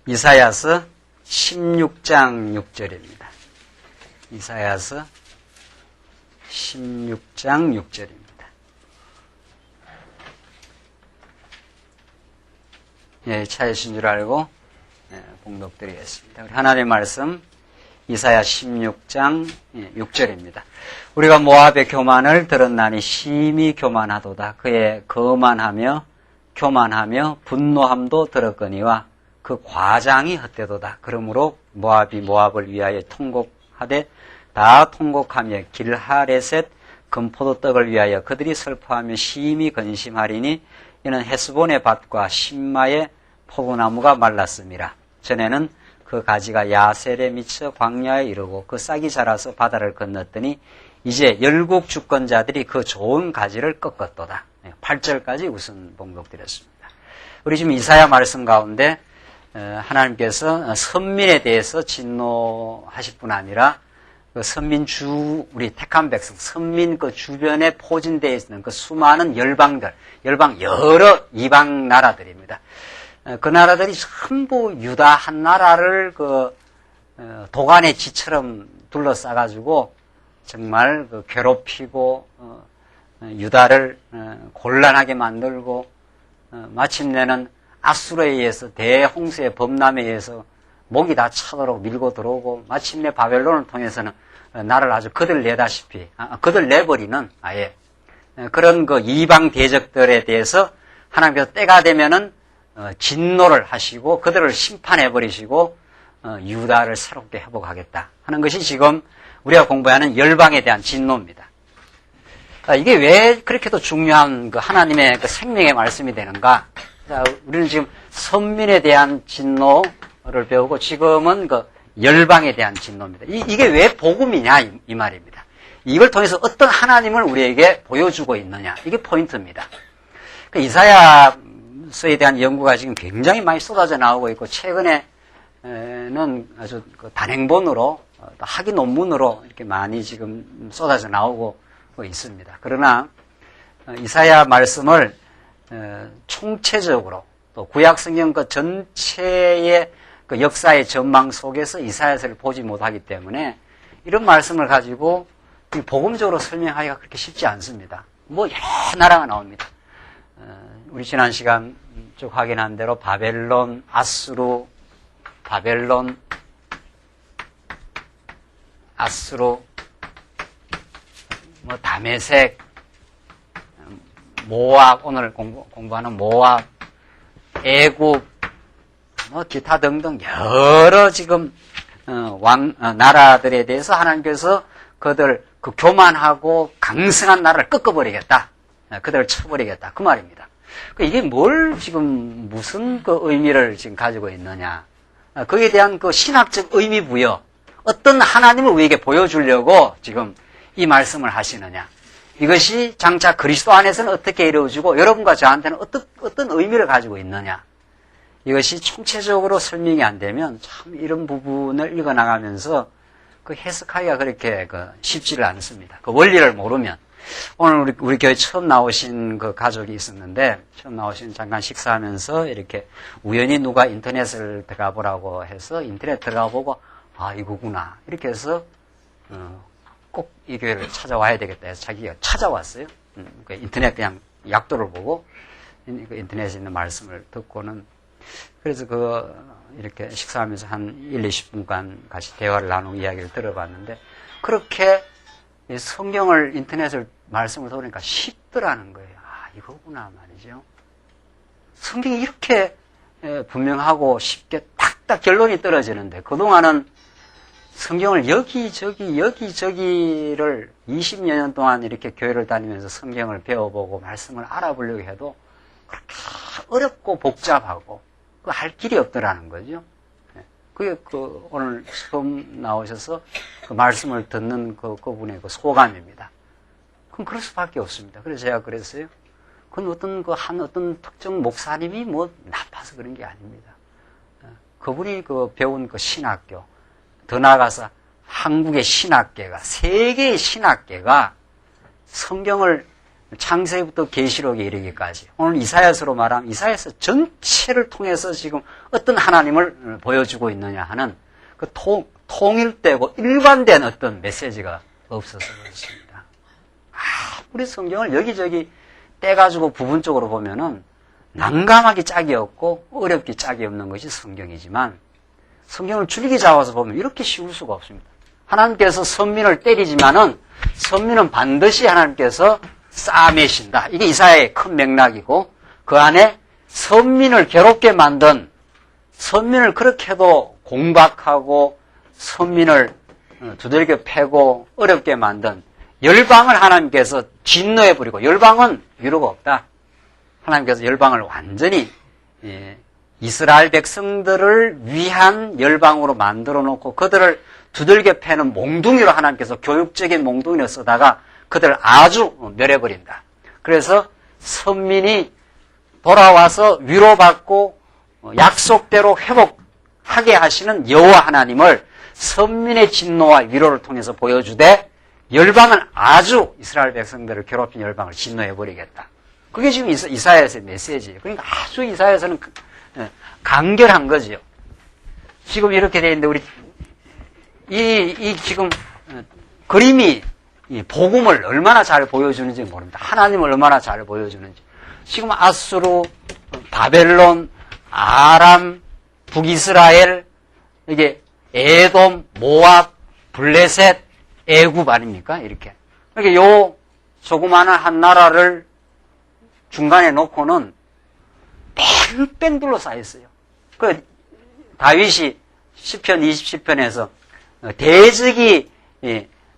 이사야서 16장 6절입니다. 이사야서 16장 6절입니다. 예, 찾으신 줄 알고 봉독드리겠습니다. 우리 하나님의 말씀 이사야 16장 6절입니다. 우리가 모압의 교만을 들었나니 심히 교만하도다. 그의 거만하며 교만하며 분노함도 들었거니와 그 과장이 헛되도다. 그러므로 모압이 모압을 위하여 통곡하되 다 통곡하며 길하레셋 금포도떡을 위하여 그들이 슬퍼하며 심히 근심하리니 이는 헤스본의 밭과 신마의 포도나무가 말랐음이라. 전에는 그 가지가 야셀에 미쳐 광야에 이르고 그 싹이 자라서 바다를 건넜더니 이제 열국 주권자들이 그 좋은 가지를 꺾었도다. 8절까지 우선 봉독드렸습니다. 우리 지금 이사야 말씀 가운데 하나님께서 선민에 대해서 진노하실 뿐 아니라 그 선민 우리 택한 백성, 선민 그 주변에 포진되어 있는 그 수많은 열방들, 여러 이방 나라들입니다. 그 나라들이 전부 유다 한 나라를 도간의 지처럼 둘러싸가지고 정말 괴롭히고, 유다를 곤란하게 만들고, 마침내는 아수르에 의해서 대홍수의 범람에 의해서 목이 다 차도록 밀고 들어오고, 마침내 바벨론을 통해서는 나를 아주 거들내다시피, 거들내버리는 아예 그런 그 이방 대적들에 대해서 하나님께서 때가 되면은 진노를 하시고 그들을 심판해버리시고 유다를 새롭게 회복하겠다 하는 것이 지금 우리가 공부하는 열방에 대한 진노입니다. 이게 왜 그렇게도 중요한 그 하나님의 그 생명의 말씀이 되는가? 자, 우리는 지금 선민에 대한 진노를 배우고 지금은 그 열방에 대한 진노입니다. 이게 왜 복음이냐 이 말입니다. 이걸 통해서 어떤 하나님을 우리에게 보여주고 있느냐 이게 포인트입니다. 그 이사야서에 대한 연구가 지금 굉장히 많이 쏟아져 나오고 있고 최근에는 아주 단행본으로 학위 논문으로 이렇게 많이 지금 쏟아져 나오고 있습니다. 그러나 이사야 말씀을 총체적으로 또 구약 성경 그 전체의 그 역사의 전망 속에서 이사야서를 보지 못하기 때문에 이런 말씀을 가지고 복음적으로 설명하기가 그렇게 쉽지 않습니다. 뭐 여러 나라가 나옵니다. 우리 지난 시간 쭉 확인한 대로 바벨론, 아수르, 뭐 다메섹, 모압, 오늘 공부하는 모압, 애굽, 뭐 기타 등등 여러 지금 나라들에 대해서 하나님께서 그들 그 교만하고 강성한 나라를 꺾어버리겠다, 그들을 쳐버리겠다 그 말입니다. 이게 뭘 지금 무슨 그 의미를 지금 가지고 있느냐? 거기에 대한 그 신학적 의미 부여, 어떤 하나님을 우리에게 보여주려고 지금 이 말씀을 하시느냐? 이것이 장차 그리스도 안에서는 어떻게 이루어지고 여러분과 저한테는 어떤 의미를 가지고 있느냐? 이것이 총체적으로 설명이 안 되면 참 이런 부분을 읽어나가면서 그 해석하기가 그렇게 쉽지를 않습니다. 그 원리를 모르면. 오늘 우리 교회 처음 나오신 그 가족이 있었는데, 처음 나오신 잠깐 식사하면서 이렇게 우연히 누가 인터넷을 들어가 보라고 해서 인터넷 들어가 보고, 아, 이거구나. 이렇게 해서, 꼭 이 교회를 찾아와야 되겠다 해서 자기가 찾아왔어요. 인터넷 그냥 약도를 보고, 인터넷에 있는 말씀을 듣고는, 그래서 이렇게 식사하면서 한 1-20분간 같이 대화를 나누고 이야기를 들어봤는데, 그렇게 성경을, 인터넷을, 말씀을 들으니까 쉽더라는 거예요. 아, 이거구나 말이죠. 성경이 이렇게 분명하고 쉽게 딱딱 결론이 떨어지는데, 그동안은 성경을 여기저기를 20여 년 동안 이렇게 교회를 다니면서 성경을 배워보고 말씀을 알아보려고 해도 그렇게 어렵고 복잡하고 할 길이 없더라는 거죠. 그게 오늘 처음 나오셔서 그 말씀을 듣는 그분의 그 소감입니다. 그럼 그럴 수밖에 없습니다. 그래서 제가 그랬어요. 그건 어떤 특정 목사님이 뭐 나빠서 그런 게 아닙니다. 그분이 배운 신학교, 더 나아가서 한국의 신학계가, 세계의 신학계가 성경을 창세기부터 계시록에 이르기까지 오늘 이사야서로 말하면 이사야서 전체를 통해서 지금 어떤 하나님을 보여주고 있느냐 하는 그 통일되고 일관된 어떤 메시지가 없어서 그렇습니다. 우리 성경을 여기저기 떼가지고 부분적으로 보면은 난감하기 짝이 없고 어렵기 짝이 없는 것이 성경이지만 성경을 줄기 잡아서 보면 이렇게 쉬울 수가 없습니다. 하나님께서 선민을 때리지만은 선민은 반드시 하나님께서 싸매신다. 이게 이사야의 큰 맥락이고 그 안에 선민을 괴롭게 만든 선민을 그렇게도 공박하고 선민을 두들겨 패고 어렵게 만든 열방을 하나님께서 진노해 버리고 열방은 위로가 없다. 하나님께서 열방을 완전히 이스라엘 백성들을 위한 열방으로 만들어 놓고 그들을 두들겨 패는 몽둥이로 하나님께서 교육적인 몽둥이를 쓰다가 그들을 아주 멸해버린다. 그래서 선민이 돌아와서 위로받고 약속대로 회복하게 하시는 여호와 하나님을 선민의 진노와 위로를 통해서 보여주되 열방은 아주 이스라엘 백성들을 괴롭힌 열방을 진노해버리겠다. 그게 지금 이사야서의 메시지예요. 그러니까 아주 이사야서는 간결한 거지요. 지금 이렇게 되어 있는데 우리 이 지금 그림이 이 복음을 얼마나 잘 보여주는지 모릅니다. 하나님을 얼마나 잘 보여주는지. 지금 아수르, 바벨론, 아람, 북이스라엘, 이게 에돔, 모압, 블레셋, 애굽 아닙니까? 이렇게. 그러니까 요 조그마한 한 나라를 중간에 놓고는 뺑뺑 둘러싸여 있어요. 그 다윗이 시편 20시편에서 대적이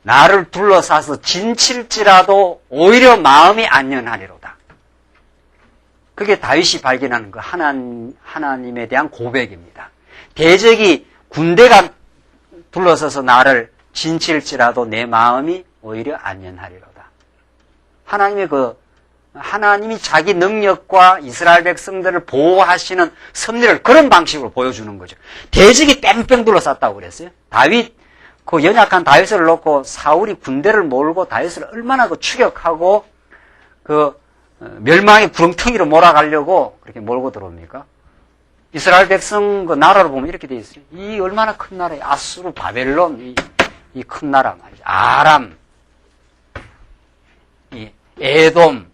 나를 둘러싸서 진칠지라도 오히려 마음이 안연하리로다. 그게 다윗이 발견하는 그 하나님에 대한 고백입니다. 대적이 군대가 둘러서서 나를 진칠지라도 내 마음이 오히려 안연하리로다. 하나님이 자기 능력과 이스라엘 백성들을 보호하시는 섭리를 그런 방식으로 보여주는 거죠. 대적이 뺑뺑 둘러쌌다고 그랬어요. 그 연약한 다윗을 놓고 사울이 군대를 몰고 다윗을 얼마나 추격하고 멸망의 구렁텅이로 몰아가려고 그렇게 몰고 들어옵니까? 이스라엘 백성 그 나라를 보면 이렇게 돼 있어요. 이 얼마나 큰 나라예요. 아수르, 바벨론, 이 큰 나라 말이죠. 아람, 이 에돔,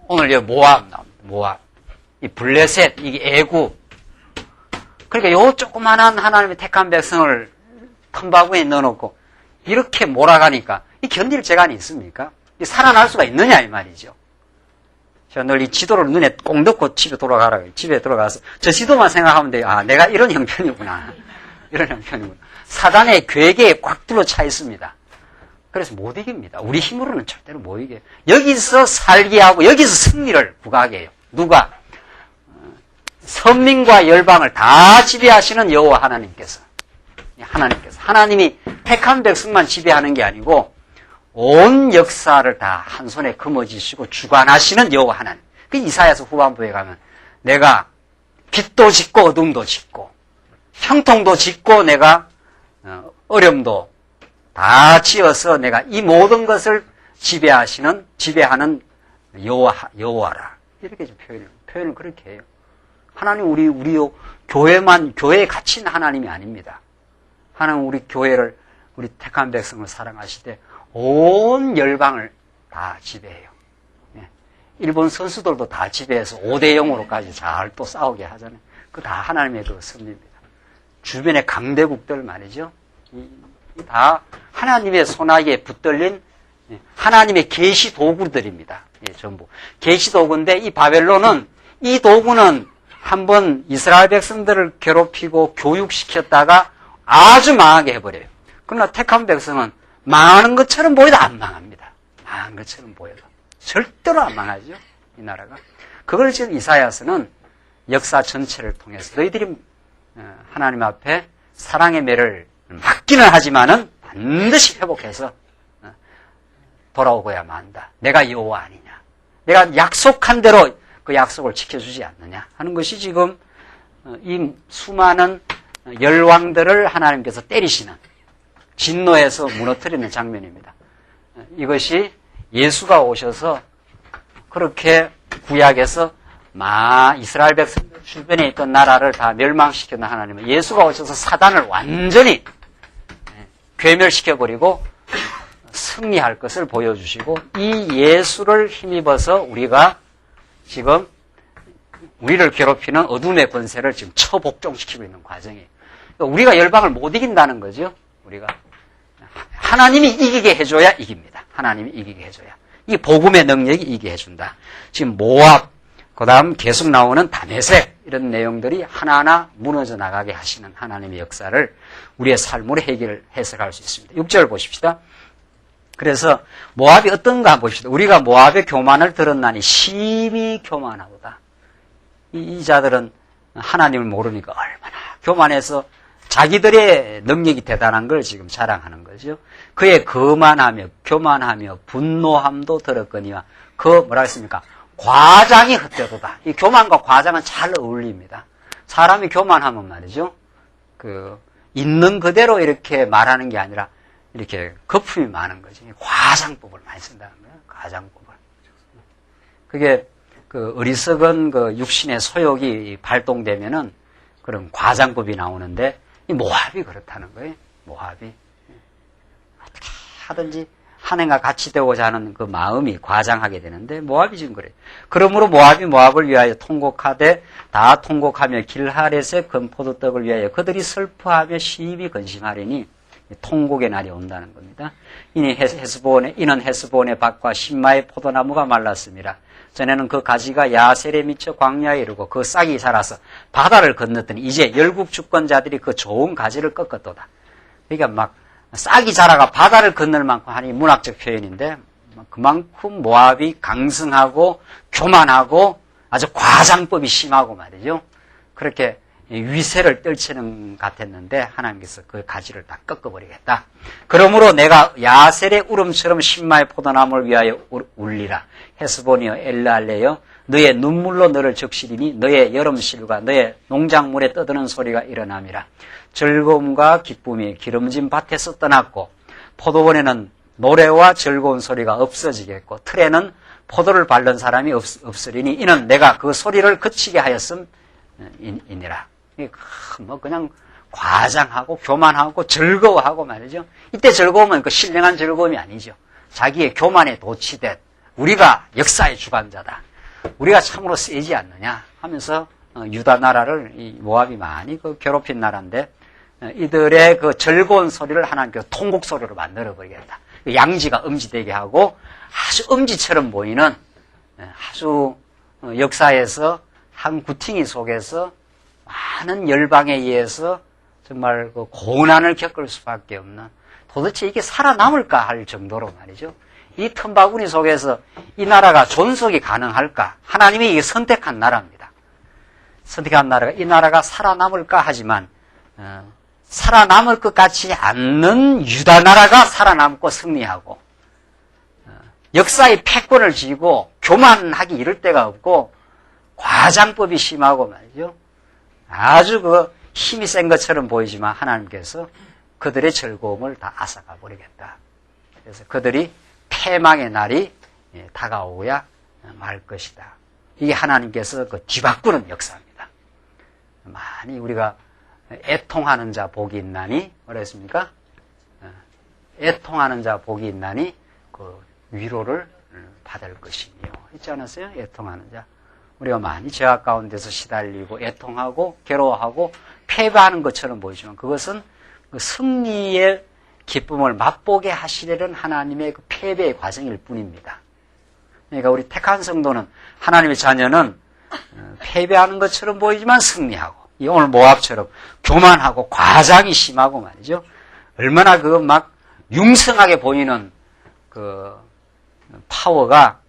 오늘 여기 모압, 이 블레셋, 이게 애굽. 그러니까 요 조그만한 하나님의 택한 백성을 텀바구니에 넣어놓고 이렇게 몰아가니까 이 견딜 재간이 있습니까? 살아날 수가 있느냐 이 말이죠. 제가 늘 이 지도를 눈에 꼭 넣고 집에 들어가서 저 지도만 생각하면 돼요. 아, 내가 이런 형편이구나. 이런 형편이구나. 사단의 괴계에 꽉 둘러차 있습니다. 그래서 못 이깁니다. 우리 힘으로는 절대로 못 이겨요. 여기서 살게 하고 여기서 승리를 부과하게 해요. 누가? 선민과 열방을 다 지배하시는 여호와 하나님께서. 하나님이 택한 백성만 지배하는 게 아니고 온 역사를 다 한 손에 거머쥐시고 주관하시는 여호와 하나님. 그 이사야서 후반부에 가면 내가 빛도 짓고 어둠도 짓고 형통도 짓고 내가 어려움도 다 지어서 내가 이 모든 것을 지배하는 여호와라. 이렇게 좀 표현을 그렇게 해요. 하나님 우리 교회에 갇힌 하나님이 아닙니다. 하나님 우리 교회를 우리 택한 백성을 사랑하실 때 온 열방을 다 지배해요. 일본 선수들도 다 지배해서 5대0으로까지 잘 또 싸우게 하잖아요. 그 다 하나님의 그 섭리입니다. 주변의 강대국들 말이죠. 다 하나님의 손아귀에 붙들린 하나님의 계시 도구들입니다. 전부 계시 도구인데 이 바벨론은 이 도구는 한번 이스라엘 백성들을 괴롭히고 교육시켰다가 아주 망하게 해버려요. 그러나 택한 백성은 망하는 것처럼 보여도 안 망합니다. 망한 것처럼 보여도 절대로 안 망하죠. 이 나라가. 그걸 지금 이사야서는 역사 전체를 통해서 너희들이 하나님 앞에 사랑의 매를 맞기는 하지만은 반드시 회복해서 돌아오고야 만다. 내가 여호와 아니냐. 내가 약속한 대로 그 약속을 지켜주지 않느냐 하는 것이 지금 이 수많은 열왕들을 하나님께서 때리시는 진노해서 무너뜨리는 장면입니다. 이것이 예수가 오셔서 그렇게 구약에서 이스라엘 백성 주변에 있던 나라를 다 멸망시켰던 하나님은 예수가 오셔서 사단을 완전히 괴멸시켜버리고 승리할 것을 보여주시고, 이 예수를 힘입어서 우리가 지금 우리를 괴롭히는 어둠의 권세를 지금 처복종시키고 있는 과정이에요. 그러니까 우리가 열방을 못 이긴다는 거죠. 우리가 하나님이 이기게 해줘야 이깁니다. 하나님이 이기게 해줘야. 이 복음의 능력이 이기게 해준다. 지금 모압, 그 다음 계속 나오는 다메섹, 이런 내용들이 하나하나 무너져 나가게 하시는 하나님의 역사를 우리의 삶으로 해석할 수 있습니다. 6절 보십시다. 그래서 모압이 어떤가 한번 봅시다. 우리가 모압의 교만을 들었나니 심히 교만하도다. 이 자들은 하나님을 모르니까 얼마나 교만해서 자기들의 능력이 대단한 걸 지금 자랑하는 거죠. 그의 거만하며 교만하며 분노함도 들었거니와 뭐라 했습니까? 과장이 헛되도다. 이 교만과 과장은 잘 어울립니다. 사람이 교만하면 말이죠. 있는 그대로 이렇게 말하는 게 아니라 이렇게 거품이 많은 거지. 과장법을 많이 쓴다는 거예요. 과장법을. 그게 어리석은 육신의 소욕이 발동되면은 그런 과장법이 나오는데, 이 모압이 그렇다는 거예요. 모압이. 어떻게 하든지 하나님과 같이 되고자 하는 그 마음이 과장하게 되는데, 모압이 지금 그래요. 그러므로 모압이 모압을 위하여 통곡하되 다 통곡하며 길하렛의 건포도떡을 위하여 그들이 슬퍼하며 심히 근심하리니, 통곡의 날이 온다는 겁니다. 이는 헤스본의 밭과 신마의 포도나무가 말랐습니다. 전에는 그 가지가 야셀에 미쳐 광야에 이르고 그 싹이 자라서 바다를 건넜더니 이제 열국 주권자들이 그 좋은 가지를 꺾었도다. 그러니까 막 싹이 자라가 바다를 건널 만큼 하니 문학적 표현인데, 그만큼 모압이 강성하고 교만하고 아주 과장법이 심하고 말이죠. 그렇게 위세를 떨치는 같았는데 하나님께서 그 가지를 다 꺾어버리겠다. 그러므로 내가 야셀의 울음처럼 신마의 포도나무를 위하여 울리라. 헤스본이여 엘랄레여 너의 눈물로 너를 적시리니 너의 여름실과 너의 농작물에 떠드는 소리가 일어남이라. 즐거움과 기쁨이 기름진 밭에서 떠났고 포도원에는 노래와 즐거운 소리가 없어지겠고 틀에는 포도를 밟는 사람이 없으리니 이는 내가 그 소리를 그치게 하였음이니라. 그냥 과장하고 교만하고 즐거워하고 말이죠. 이때 즐거움은 그 신령한 즐거움이 아니죠. 자기의 교만에 도취된 우리가 역사의 주관자다. 우리가 참으로 세지 않느냐 하면서 유다 나라를 이 모압이 많이 괴롭힌 나라인데, 이들의 그 즐거운 소리를 하나님께서 통곡 소리로 만들어 버리겠다. 양지가 음지되게 하고 아주 음지처럼 보이는 아주 역사에서 한 구팅이 속에서 많은 열방에 의해서 정말 그 고난을 겪을 수밖에 없는, 도대체 이게 살아남을까 할 정도로 말이죠. 이 틈바구니 속에서 이 나라가 존속이 가능할까? 하나님이 이게 선택한 나라입니다. 선택한 나라가, 이 나라가 살아남을까 하지만 살아남을 것 같지 않는 유다 나라가 살아남고 승리하고, 역사의 패권을 쥐고 교만하기 이를 데가 없고 과장법이 심하고 말이죠. 아주 힘이 센 것처럼 보이지만 하나님께서 그들의 즐거움을 다 앗아가 버리겠다. 그래서 그들이 패망의 날이 다가오야 말 것이다. 이게 하나님께서 뒤바꾸는 역사입니다. 많이 우리가 애통하는 자 복이 있나니, 뭐라 했습니까? 애통하는 자 복이 있나니 그 위로를 받을 것이며, 있지 않았어요? 애통하는 자. 우리가 많이 죄악 가운데서 시달리고 애통하고 괴로워하고 패배하는 것처럼 보이지만 그것은 그 승리의 기쁨을 맛보게 하시려는 하나님의 그 패배의 과정일 뿐입니다. 그러니까 우리 택한 성도는, 하나님의 자녀는 패배하는 것처럼 보이지만 승리하고, 이 오늘 모압처럼 교만하고 과장이 심하고 말이죠. 얼마나 막 융성하게 보이는 그 파워가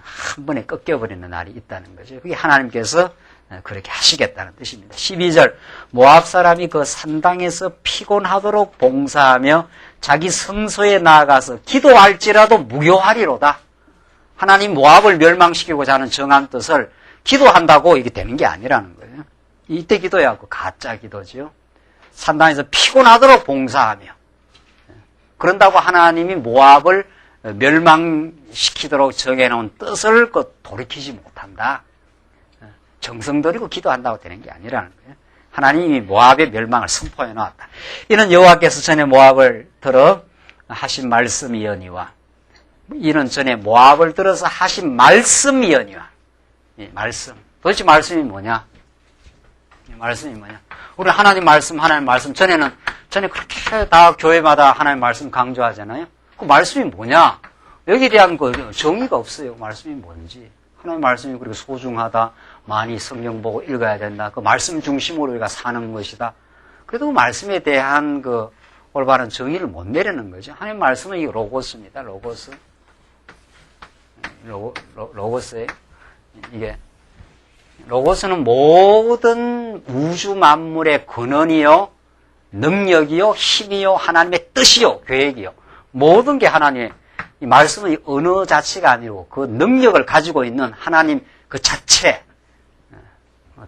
한 번에 꺾여버리는 날이 있다는 거죠. 그게 하나님께서 그렇게 하시겠다는 뜻입니다. 12절, 모압 사람이 그 산당에서 피곤하도록 봉사하며 자기 성소에 나아가서 기도할지라도 무교하리로다. 하나님 모압을 멸망시키고자 하는 정한 뜻을 기도한다고 이게 되는 게 아니라는 거예요. 이때 기도야 가짜 기도죠. 산당에서 피곤하도록 봉사하며, 그런다고 하나님이 모압을 멸망시키도록 정해놓은 뜻을 돌이키지 못한다. 정성 들이고 기도한다고 되는 게 아니라는 거예요. 하나님이 모압의 멸망을 선포해 놓았다. 이는 여호와께서 전에 모압을 들어 하신 말씀이여니와, 이는 전에 모압을 들어서 하신 말씀이여니와. 말씀. 도대체 말씀이 뭐냐? 말씀이 뭐냐? 우리 하나님 말씀 전에 그렇게 다 교회마다 하나님 말씀 강조하잖아요. 그 말씀이 뭐냐? 여기에 대한 정의가 없어요. 말씀이 뭔지. 하나님 말씀이 그렇게 소중하다. 많이 성경 보고 읽어야 된다. 그 말씀 중심으로 우리가 사는 것이다. 그래도 그 말씀에 대한 올바른 정의를 못 내리는 거죠. 하나님 말씀은 이 로고스입니다. 로고스. 로고스예요. 이게 로고스는 모든 우주 만물의 근원이요, 능력이요, 힘이요, 하나님의 뜻이요, 계획이요. 모든 게 하나님의, 이 말씀은 언어 자체가 아니고 그 능력을 가지고 있는 하나님 그 자체,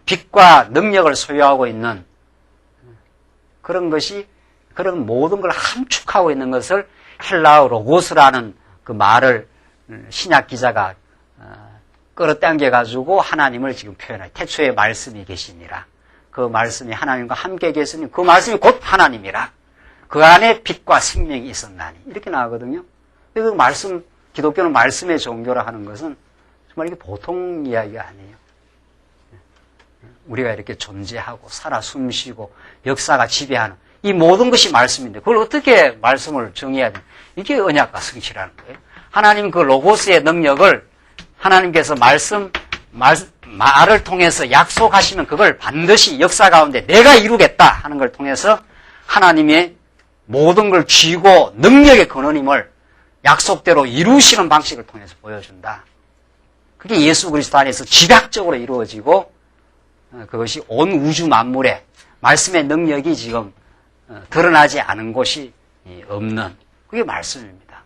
빛과 능력을 소유하고 있는 그런 것이, 그런 모든 걸 함축하고 있는 것을 헬라어 로고스라는 그 말을 신약 기자가 끌어당겨가지고 하나님을 지금 표현해요. 태초에 말씀이 계시니라. 그 말씀이 하나님과 함께 계시니 그 말씀이 곧 하나님이라. 그 안에 빛과 생명이 있었나니. 이렇게 나오거든요. 그 말씀, 기독교는 말씀의 종교라 하는 것은 정말 이게 보통 이야기가 아니에요. 우리가 이렇게 존재하고 살아 숨쉬고 역사가 지배하는 이 모든 것이 말씀인데 그걸 어떻게 말씀을 정의해야 되나? 이게 언약과 성취라는 거예요. 하나님 그 로고스의 능력을 하나님께서 말을 통해서 약속하시면 그걸 반드시 역사 가운데 내가 이루겠다 하는 걸 통해서 하나님의 모든 걸 쥐고 능력의 근원임을 약속대로 이루시는 방식을 통해서 보여준다. 그게 예수 그리스도 안에서 집약적으로 이루어지고 그것이 온 우주 만물에 말씀의 능력이 지금 드러나지 않은 곳이 없는 그게 말씀입니다.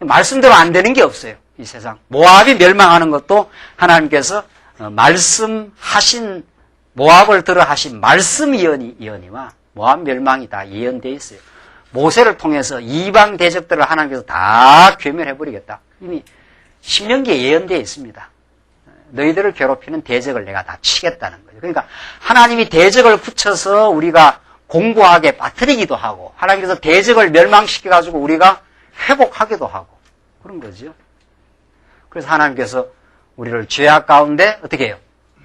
말씀대로 안 되는 게 없어요. 이 세상. 모압이 멸망하는 것도 하나님께서 말씀하신, 모압을 들어 하신 말씀 예언이와 모압 멸망이 다 예언되어 있어요. 모세를 통해서 이방 대적들을 하나님께서 다 괴멸해버리겠다. 이미 신명기에 예언되어 있습니다. 너희들을 괴롭히는 대적을 내가 다 치겠다는 거죠. 그러니까 하나님이 대적을 붙여서 우리가 공고하게 빠뜨리기도 하고 하나님께서 대적을 멸망시켜가지고 우리가 회복하기도 하고 그런 거죠. 그래서 하나님께서 우리를 죄악 가운데 어떻게 해요?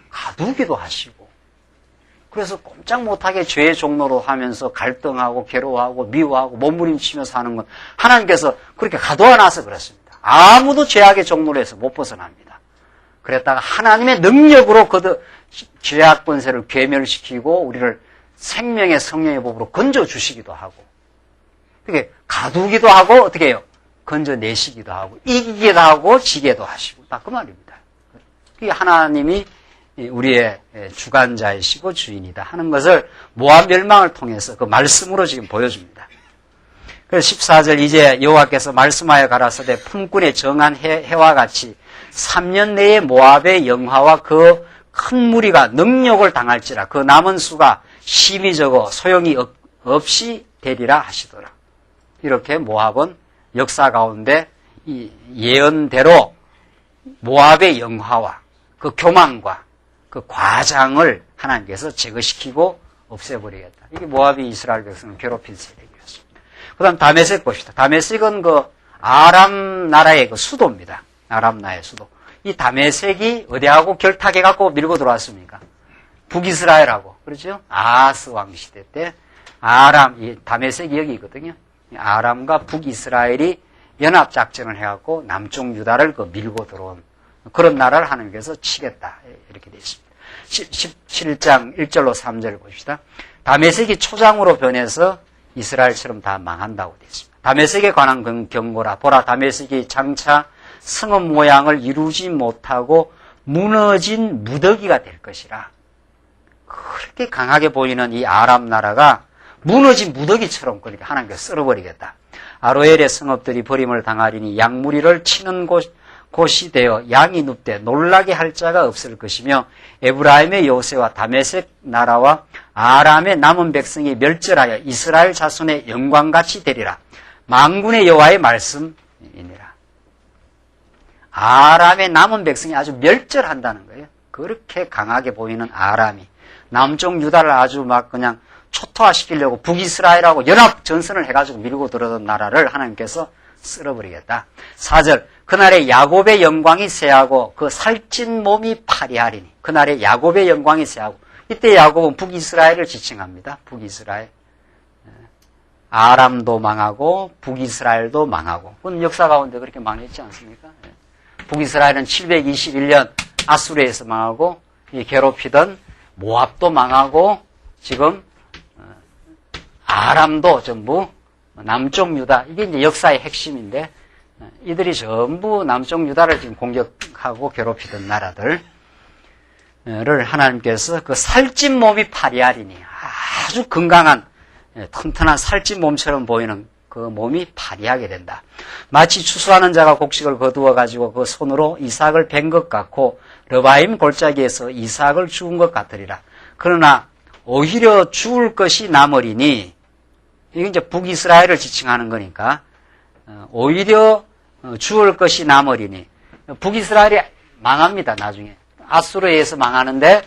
가두기도 하시고 그래서 꼼짝 못하게 죄의 종로로 하면서 갈등하고 괴로워하고 미워하고 몸부림치며 사는 건 하나님께서 그렇게 가둬놔서 그렇습니다. 아무도 죄악의 종로로 해서 못 벗어납니다. 그랬다가 하나님의 능력으로 죄악 권세를 괴멸시키고 우리를 생명의 성령의 법으로 건져주시기도 하고 그게 가두기도 하고 어떻게 해요? 건져내시기도 하고 이기기도 하고 지게도 하시고 딱 그 말입니다. 그게 하나님이 우리의 주관자이시고 주인이다 하는 것을 모압 멸망을 통해서 그 말씀으로 지금 보여줍니다. 그래서 14절 이제 여호와께서 말씀하여 가라사대 품꾼의 정한 해와 같이 3년 내에 모압의 영화와 그 큰 무리가 능욕을 당할지라 그 남은 수가 심히 적어 소용이 없이 되리라 하시더라. 이렇게 모압은 역사 가운데 이 예언대로 모압의 영화와 그 교만과 그 과장을 하나님께서 제거시키고 없애버리겠다. 이게 모압이 이스라엘 백성을 괴롭힌 세력이었습니다. 그 다음 다메섹 봅시다. 다메섹은 그 아람 나라의 그 수도입니다. 아람 나라의 수도. 이 다메섹이 어디하고 결탁해갖고 밀고 들어왔습니까? 북이스라엘하고. 그렇죠? 아하스 왕 시대 때 이 다메섹이 여기 있거든요. 아람과 북이스라엘이 연합작전을 해갖고 남쪽 유다를 밀고 들어온 그런 나라를 하나님께서 치겠다. 이렇게 되어 있습니다. 17장 1절로 3절을 봅시다. 다메섹이 초장으로 변해서 이스라엘처럼 다 망한다고 되어 있습니다. 다메섹에 관한 경고라. 보라, 다메섹이 장차 성읍 모양을 이루지 못하고 무너진 무더기가 될 것이라. 그렇게 강하게 보이는 이 아람 나라가 무너진 무더기처럼 그렇게 하나님께서 썰어버리겠다. 아로엘의 성읍들이 버림을 당하리니 양무리를 치는 곳이 되어 양이 눕되 놀라게 할 자가 없을 것이며 에브라임의 요새와 다메섹 나라와 아람의 남은 백성이 멸절하여 이스라엘 자손의 영광같이 되리라. 만군의 여호와의 말씀이니라. 아람의 남은 백성이 아주 멸절한다는 거예요. 그렇게 강하게 보이는 아람이 남쪽 유다를 아주 막 그냥 초토화시키려고 북이스라엘하고 연합 전선을 해가지고 밀고 들어던 나라를 하나님께서 쓸어버리겠다. 4절 그날에 야곱의 영광이 쇠하고 그 살찐 몸이 파리하리니. 그날에 야곱의 영광이 쇠하고, 이때 야곱은 북이스라엘을 지칭합니다. 북이스라엘. 아람도 망하고 북이스라엘도 망하고. 그건 역사 가운데 그렇게 망했지 않습니까? 북이스라엘은 721년 아수르에서 망하고, 괴롭히던 모압도 망하고, 지금 아람도 전부 남쪽 유다, 이게 이제 역사의 핵심인데, 이들이 전부 남쪽 유다를 지금 공격하고 괴롭히던 나라들을 하나님께서 그 살찐 몸이 파리하리니, 아주 건강한 튼튼한 살찐 몸처럼 보이는 그 몸이 파리하게 된다. 마치 추수하는 자가 곡식을 거두어 가지고 그 손으로 이삭을 벤 것 같고 르바임 골짜기에서 이삭을 주운 것 같으리라. 그러나 오히려 주울 것이 남으리니, 이게 이제 북이스라엘을 지칭하는 거니까, 오히려 주울 것이 남으리니, 북이스라엘이 망합니다. 나중에 아수르에서 망하는데,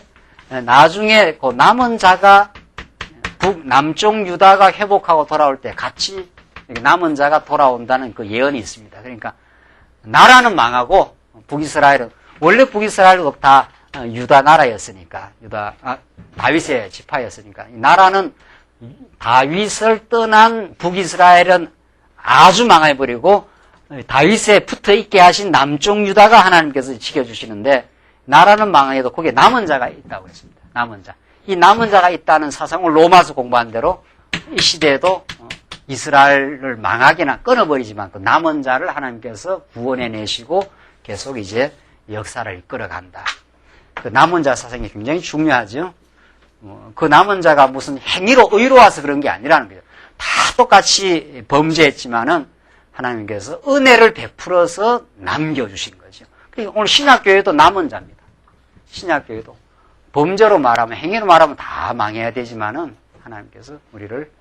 나중에 그 남은 자가 남쪽 유다가 회복하고 돌아올 때 같이 남은 자가 돌아온다는 그 예언이 있습니다. 그러니까 나라는 망하고 북이스라엘은, 원래 북이스라엘은 다 유다 나라였으니까, 다윗의 지파였으니까, 나라는 다윗을 떠난 북이스라엘은 아주 망해버리고 다윗에 붙어있게 하신 남쪽 유다가 하나님께서 지켜주시는데, 나라는 망해도 거기에 남은 자가 있다고 했습니다. 남은 자. 이 남은 자가 있다는 사상을 로마서 공부한 대로 이 시대에도 이스라엘을 망하게나 끊어버리지만 그 남은 자를 하나님께서 구원해내시고 계속 이제 역사를 이끌어간다. 그 남은 자 사상이 굉장히 중요하죠. 그 남은 자가 무슨 행위로 의로워서 그런 게 아니라는 거죠. 다 똑같이 범죄했지만은 하나님께서 은혜를 베풀어서 남겨주신 거죠. 그러니까 오늘 신약교회도 남은 자입니다. 신약교회도 범죄로 말하면, 행위로 말하면 다 망해야 되지만은 하나님께서 우리를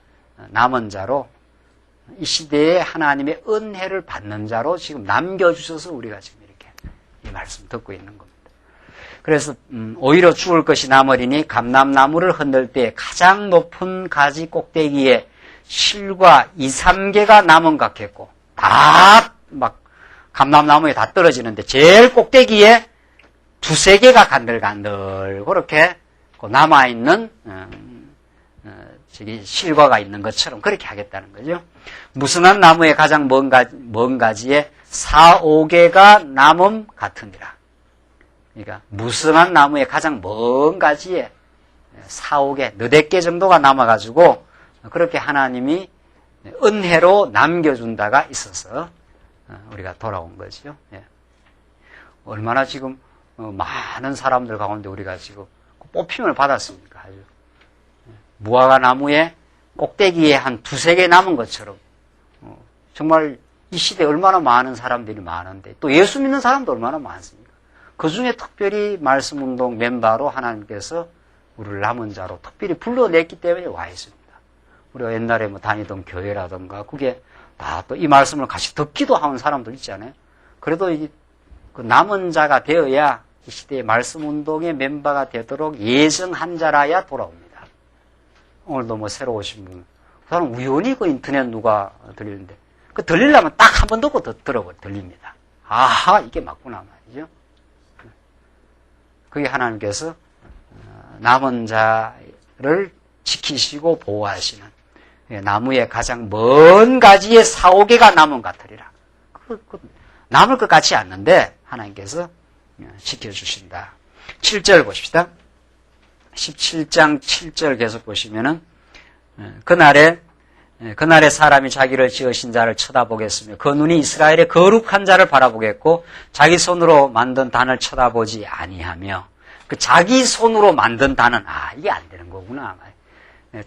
남은 자로, 이 시대에 하나님의 은혜를 받는 자로 지금 남겨주셔서 우리가 지금 이렇게 이 말씀 듣고 있는 겁니다. 그래서 오히려 죽을 것이 남으리니 감람나무를 흔들 때 가장 높은 가지 꼭대기에 실과 2, 3개가 남은 것 같겠고, 다 막 감람나무에 다 떨어지는데 제일 꼭대기에 2, 3개가 간들간들 그렇게 남아있는 저기 실과가 있는 것처럼 그렇게 하겠다는 거죠. 무성한 나무의 가장 먼 가지에 4, 5개가 남음 같으니라. 그러니까 무성한 나무의 가장 먼 가지에 4, 5개, 너댓 개 정도가 남아가지고 그렇게 하나님이 은혜로 남겨준다가 있어서 우리가 돌아온 거죠. 얼마나 지금 많은 사람들 가운데 우리가 지금 뽑힘을 받았습니까? 아주 무화과 나무의 꼭대기에 한 2, 3개 남은 것처럼 정말 이 시대에 얼마나 많은 사람들이 많은데, 또 예수 믿는 사람도 얼마나 많습니까? 그 중에 특별히 말씀운동 멤버로 하나님께서 우리를 남은 자로 특별히 불러냈기 때문에 와 있습니다. 우리가 옛날에 뭐 다니던 교회라든가 그게 다 또 이 말씀을 같이 듣기도 하는 사람들 있잖아요. 그래도 그 남은 자가 되어야 이 시대의 말씀운동의 멤버가 되도록 예정한 자라야 돌아옵니다. 오늘도 뭐 새로 오신 분, 그 사람 우연히 그 인터넷 누가 들리는데, 그 들리려면 딱 한 번 듣고 들립니다. 아하, 이게 맞구나 말이죠. 그게 하나님께서 남은 자를 지키시고 보호하시는, 나무의 가장 먼 가지에 4, 5개가 남은 같으리라. 남을 것 같지 않는데 하나님께서 지켜주신다. 7절 보십시다. 17장 7절 계속 보시면은, 그날에 사람이 자기를 지으신 자를 쳐다보겠으며 그 눈이 이스라엘의 거룩한 자를 바라보겠고 자기 손으로 만든 단을 쳐다보지 아니하며, 그 자기 손으로 만든 단은 이게 안 되는 거구나.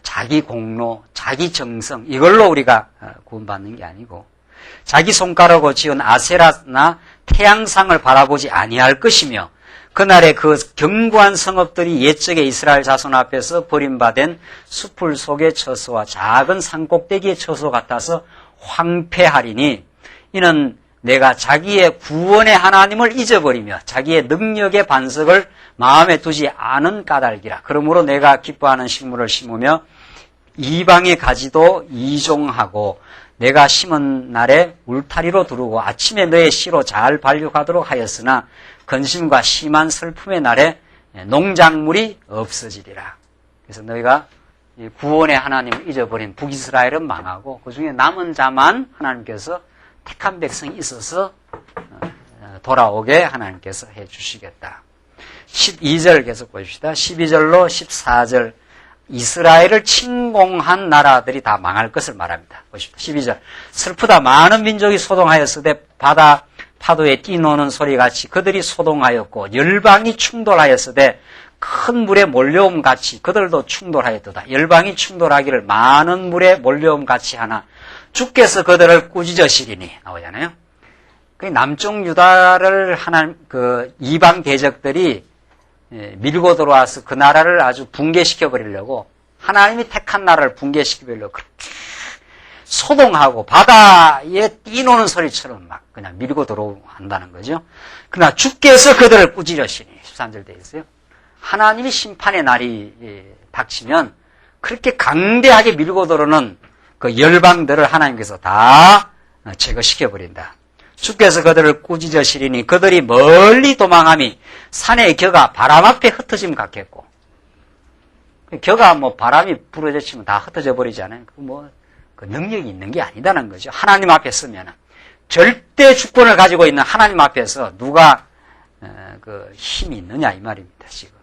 자기 공로, 자기 정성, 이걸로 우리가 구원받는 게 아니고 자기 손가락으로 지은 아세라나 태양상을 바라보지 아니할 것이며, 그날에 그 견고한 성읍들이 옛적의 이스라엘 자손 앞에서 버림받은 수풀 속의 처소와 작은 산꼭대기의 처소 같아서 황폐하리니, 이는 내가 자기의 구원의 하나님을 잊어버리며 자기의 능력의 반석을 마음에 두지 않은 까닭이라. 그러므로 내가 기뻐하는 식물을 심으며 이방의 가지도 이종하고 내가 심은 날에 울타리로 두르고 아침에 너의 씨로 잘 발육하도록 하였으나 근심과 심한 슬픔의 날에 농작물이 없어지리라. 그래서 너희가 구원의 하나님을 잊어버린 북이스라엘은 망하고 그 중에 남은 자만 하나님께서 택한 백성이 있어서 돌아오게 하나님께서 해 주시겠다. 12절 계속 보십시다. 12절로 14절 이스라엘을 침공한 나라들이 다 망할 것을 말합니다. 보십시다. 12절 슬프다 많은 민족이 소동하였으되 바다 파도에 뛰노는 소리같이 그들이 소동하였고 열방이 충돌하였으되 큰 물에 몰려옴 같이 그들도 충돌하였도다. 열방이 충돌하기를 많은 물에 몰려옴 같이 하나 주께서 그들을 꾸짖으시리니 나오잖아요. 그 남쪽 유다를 이방 대적들이 밀고 들어와서 그 나라를 아주 붕괴시켜 버리려고 하나님이 택한 나라를 붕괴시켜 버리려고 그렇게 소동하고 바다에 뛰노는 소리처럼 막 그냥 밀고 들어온다는 거죠. 그러나 주께서 그들을 꾸짖으시니 13절 되어 있어요. 하나님이 심판의 날이 닥치면 그렇게 강대하게 밀고 들어오는 그 열방들을 하나님께서 다 제거시켜버린다. 주께서 그들을 꾸짖으시리니 그들이 멀리 도망함이 산의 겨가 바람 앞에 흩어짐 같겠고, 겨가 뭐 바람이 불어제치면 다 흩어져 버리잖아요. 그 능력이 있는 게 아니다는 거죠. 하나님 앞에 서면은 절대 주권을 가지고 있는 하나님 앞에서 누가 그 힘이 있느냐 이 말입니다. 지금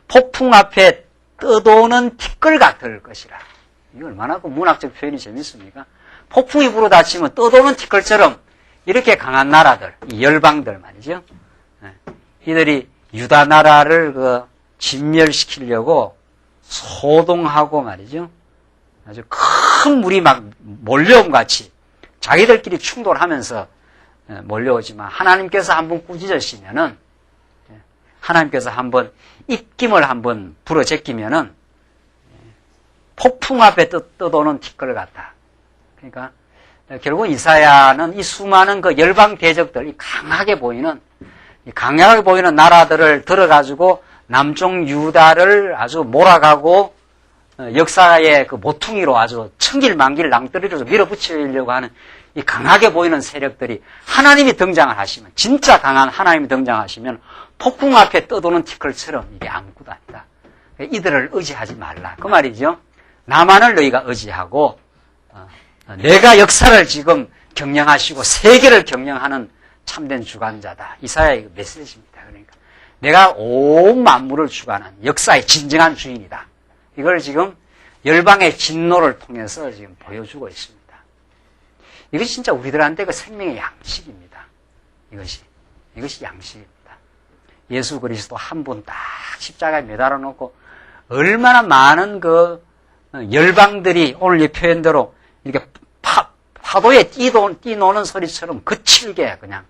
폭풍 앞에 떠도는 티끌 같을 것이라. 이게 얼마나 그 문학적 표현이 재밌습니까? 폭풍이 불어닥치면 떠도는 티끌처럼 이렇게 강한 나라들, 이 열방들 말이죠. 이들이 유다 나라를 진멸시키려고 소동하고 말이죠. 아주 큰 물이 막 몰려옴 같이 자기들끼리 충돌하면서 몰려오지만 하나님께서 한번 꾸짖으시면은, 하나님께서 한번 입김을 한번 불어제끼면은 폭풍 앞에 떠도는 티끌 같다. 그러니까 결국 이사야는 이 수많은 그 열방 대적들, 이 강하게 보이는 나라들을 들어가지고 남쪽 유다를 아주 몰아가고 역사의 그 모퉁이로 아주 천길만길 낭떠러리로 밀어붙이려고 하는 이 강하게 보이는 세력들이 하나님이 등장을 하시면, 진짜 강한 하나님이 등장하시면 폭풍 앞에 떠도는 티끌처럼 이게 아무것도 아니다. 이들을 의지하지 말라. 그 말이죠. 나만을 너희가 의지하고 내가 역사를 지금 경영하시고 세계를 경영하는 참된 주관자다. 이사야의 메시지입니다. 그러니까 내가 온 만물을 주관하는 역사의 진정한 주인이다. 이걸 지금 열방의 진노를 통해서 지금 보여주고 있습니다. 이것이 진짜 우리들한테 그 생명의 양식입니다. 이것이 양식입니다. 예수 그리스도 한 분 딱 십자가에 매달아 놓고 얼마나 많은 그 열방들이 오늘 이 표현대로 이렇게 파도에 뛰노는 소리처럼 거칠게 그냥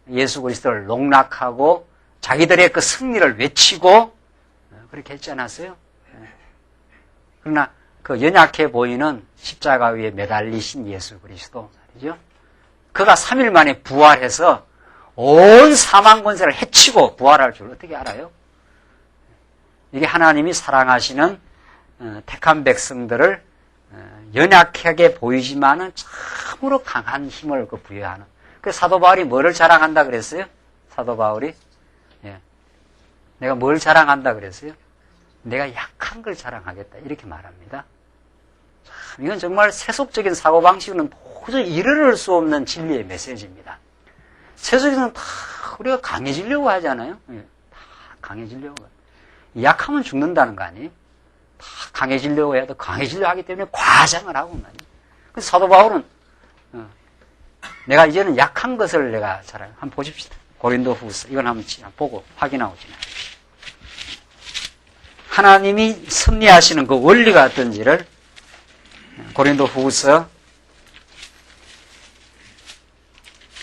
예수 그리스도를 농락하고 자기들의 그 승리를 외치고 그렇게 했지 않았어요? 그러나 그 연약해 보이는 십자가 위에 매달리신 예수 그리스도 말이죠. 그가 3일 만에 부활해서 온 사망 권세를 해치고 부활할 줄 어떻게 알아요? 이게 하나님이 사랑하시는 택한 백성들을 연약하게 보이지만은 참으로 강한 힘을 부여하는. 그 사도 바울이 뭐를 자랑한다 그랬어요? 사도 바울이 내가 뭘 자랑한다 그랬어요? 내가 약한 걸 자랑하겠다 이렇게 말합니다. 참, 이건 정말 세속적인 사고방식은 도저히 이르를 수 없는 진리의 메시지입니다. 세속에서는 다 우리가 강해지려고 하잖아요. 다 강해지려고. 약하면 죽는다는 거 아니에요? 다 강해지려고 해도 강해지려고 하기 때문에 과장을 하고 말이에요. 그래서 사도 바울은 내가 이제는 약한 것을 내가 자랑. 한번 보십시다. 고린도 후서. 이건 한번 보고 확인하고 지나갑시다. 하나님이 섭리하시는 그 원리가 어떤지를 고린도 후서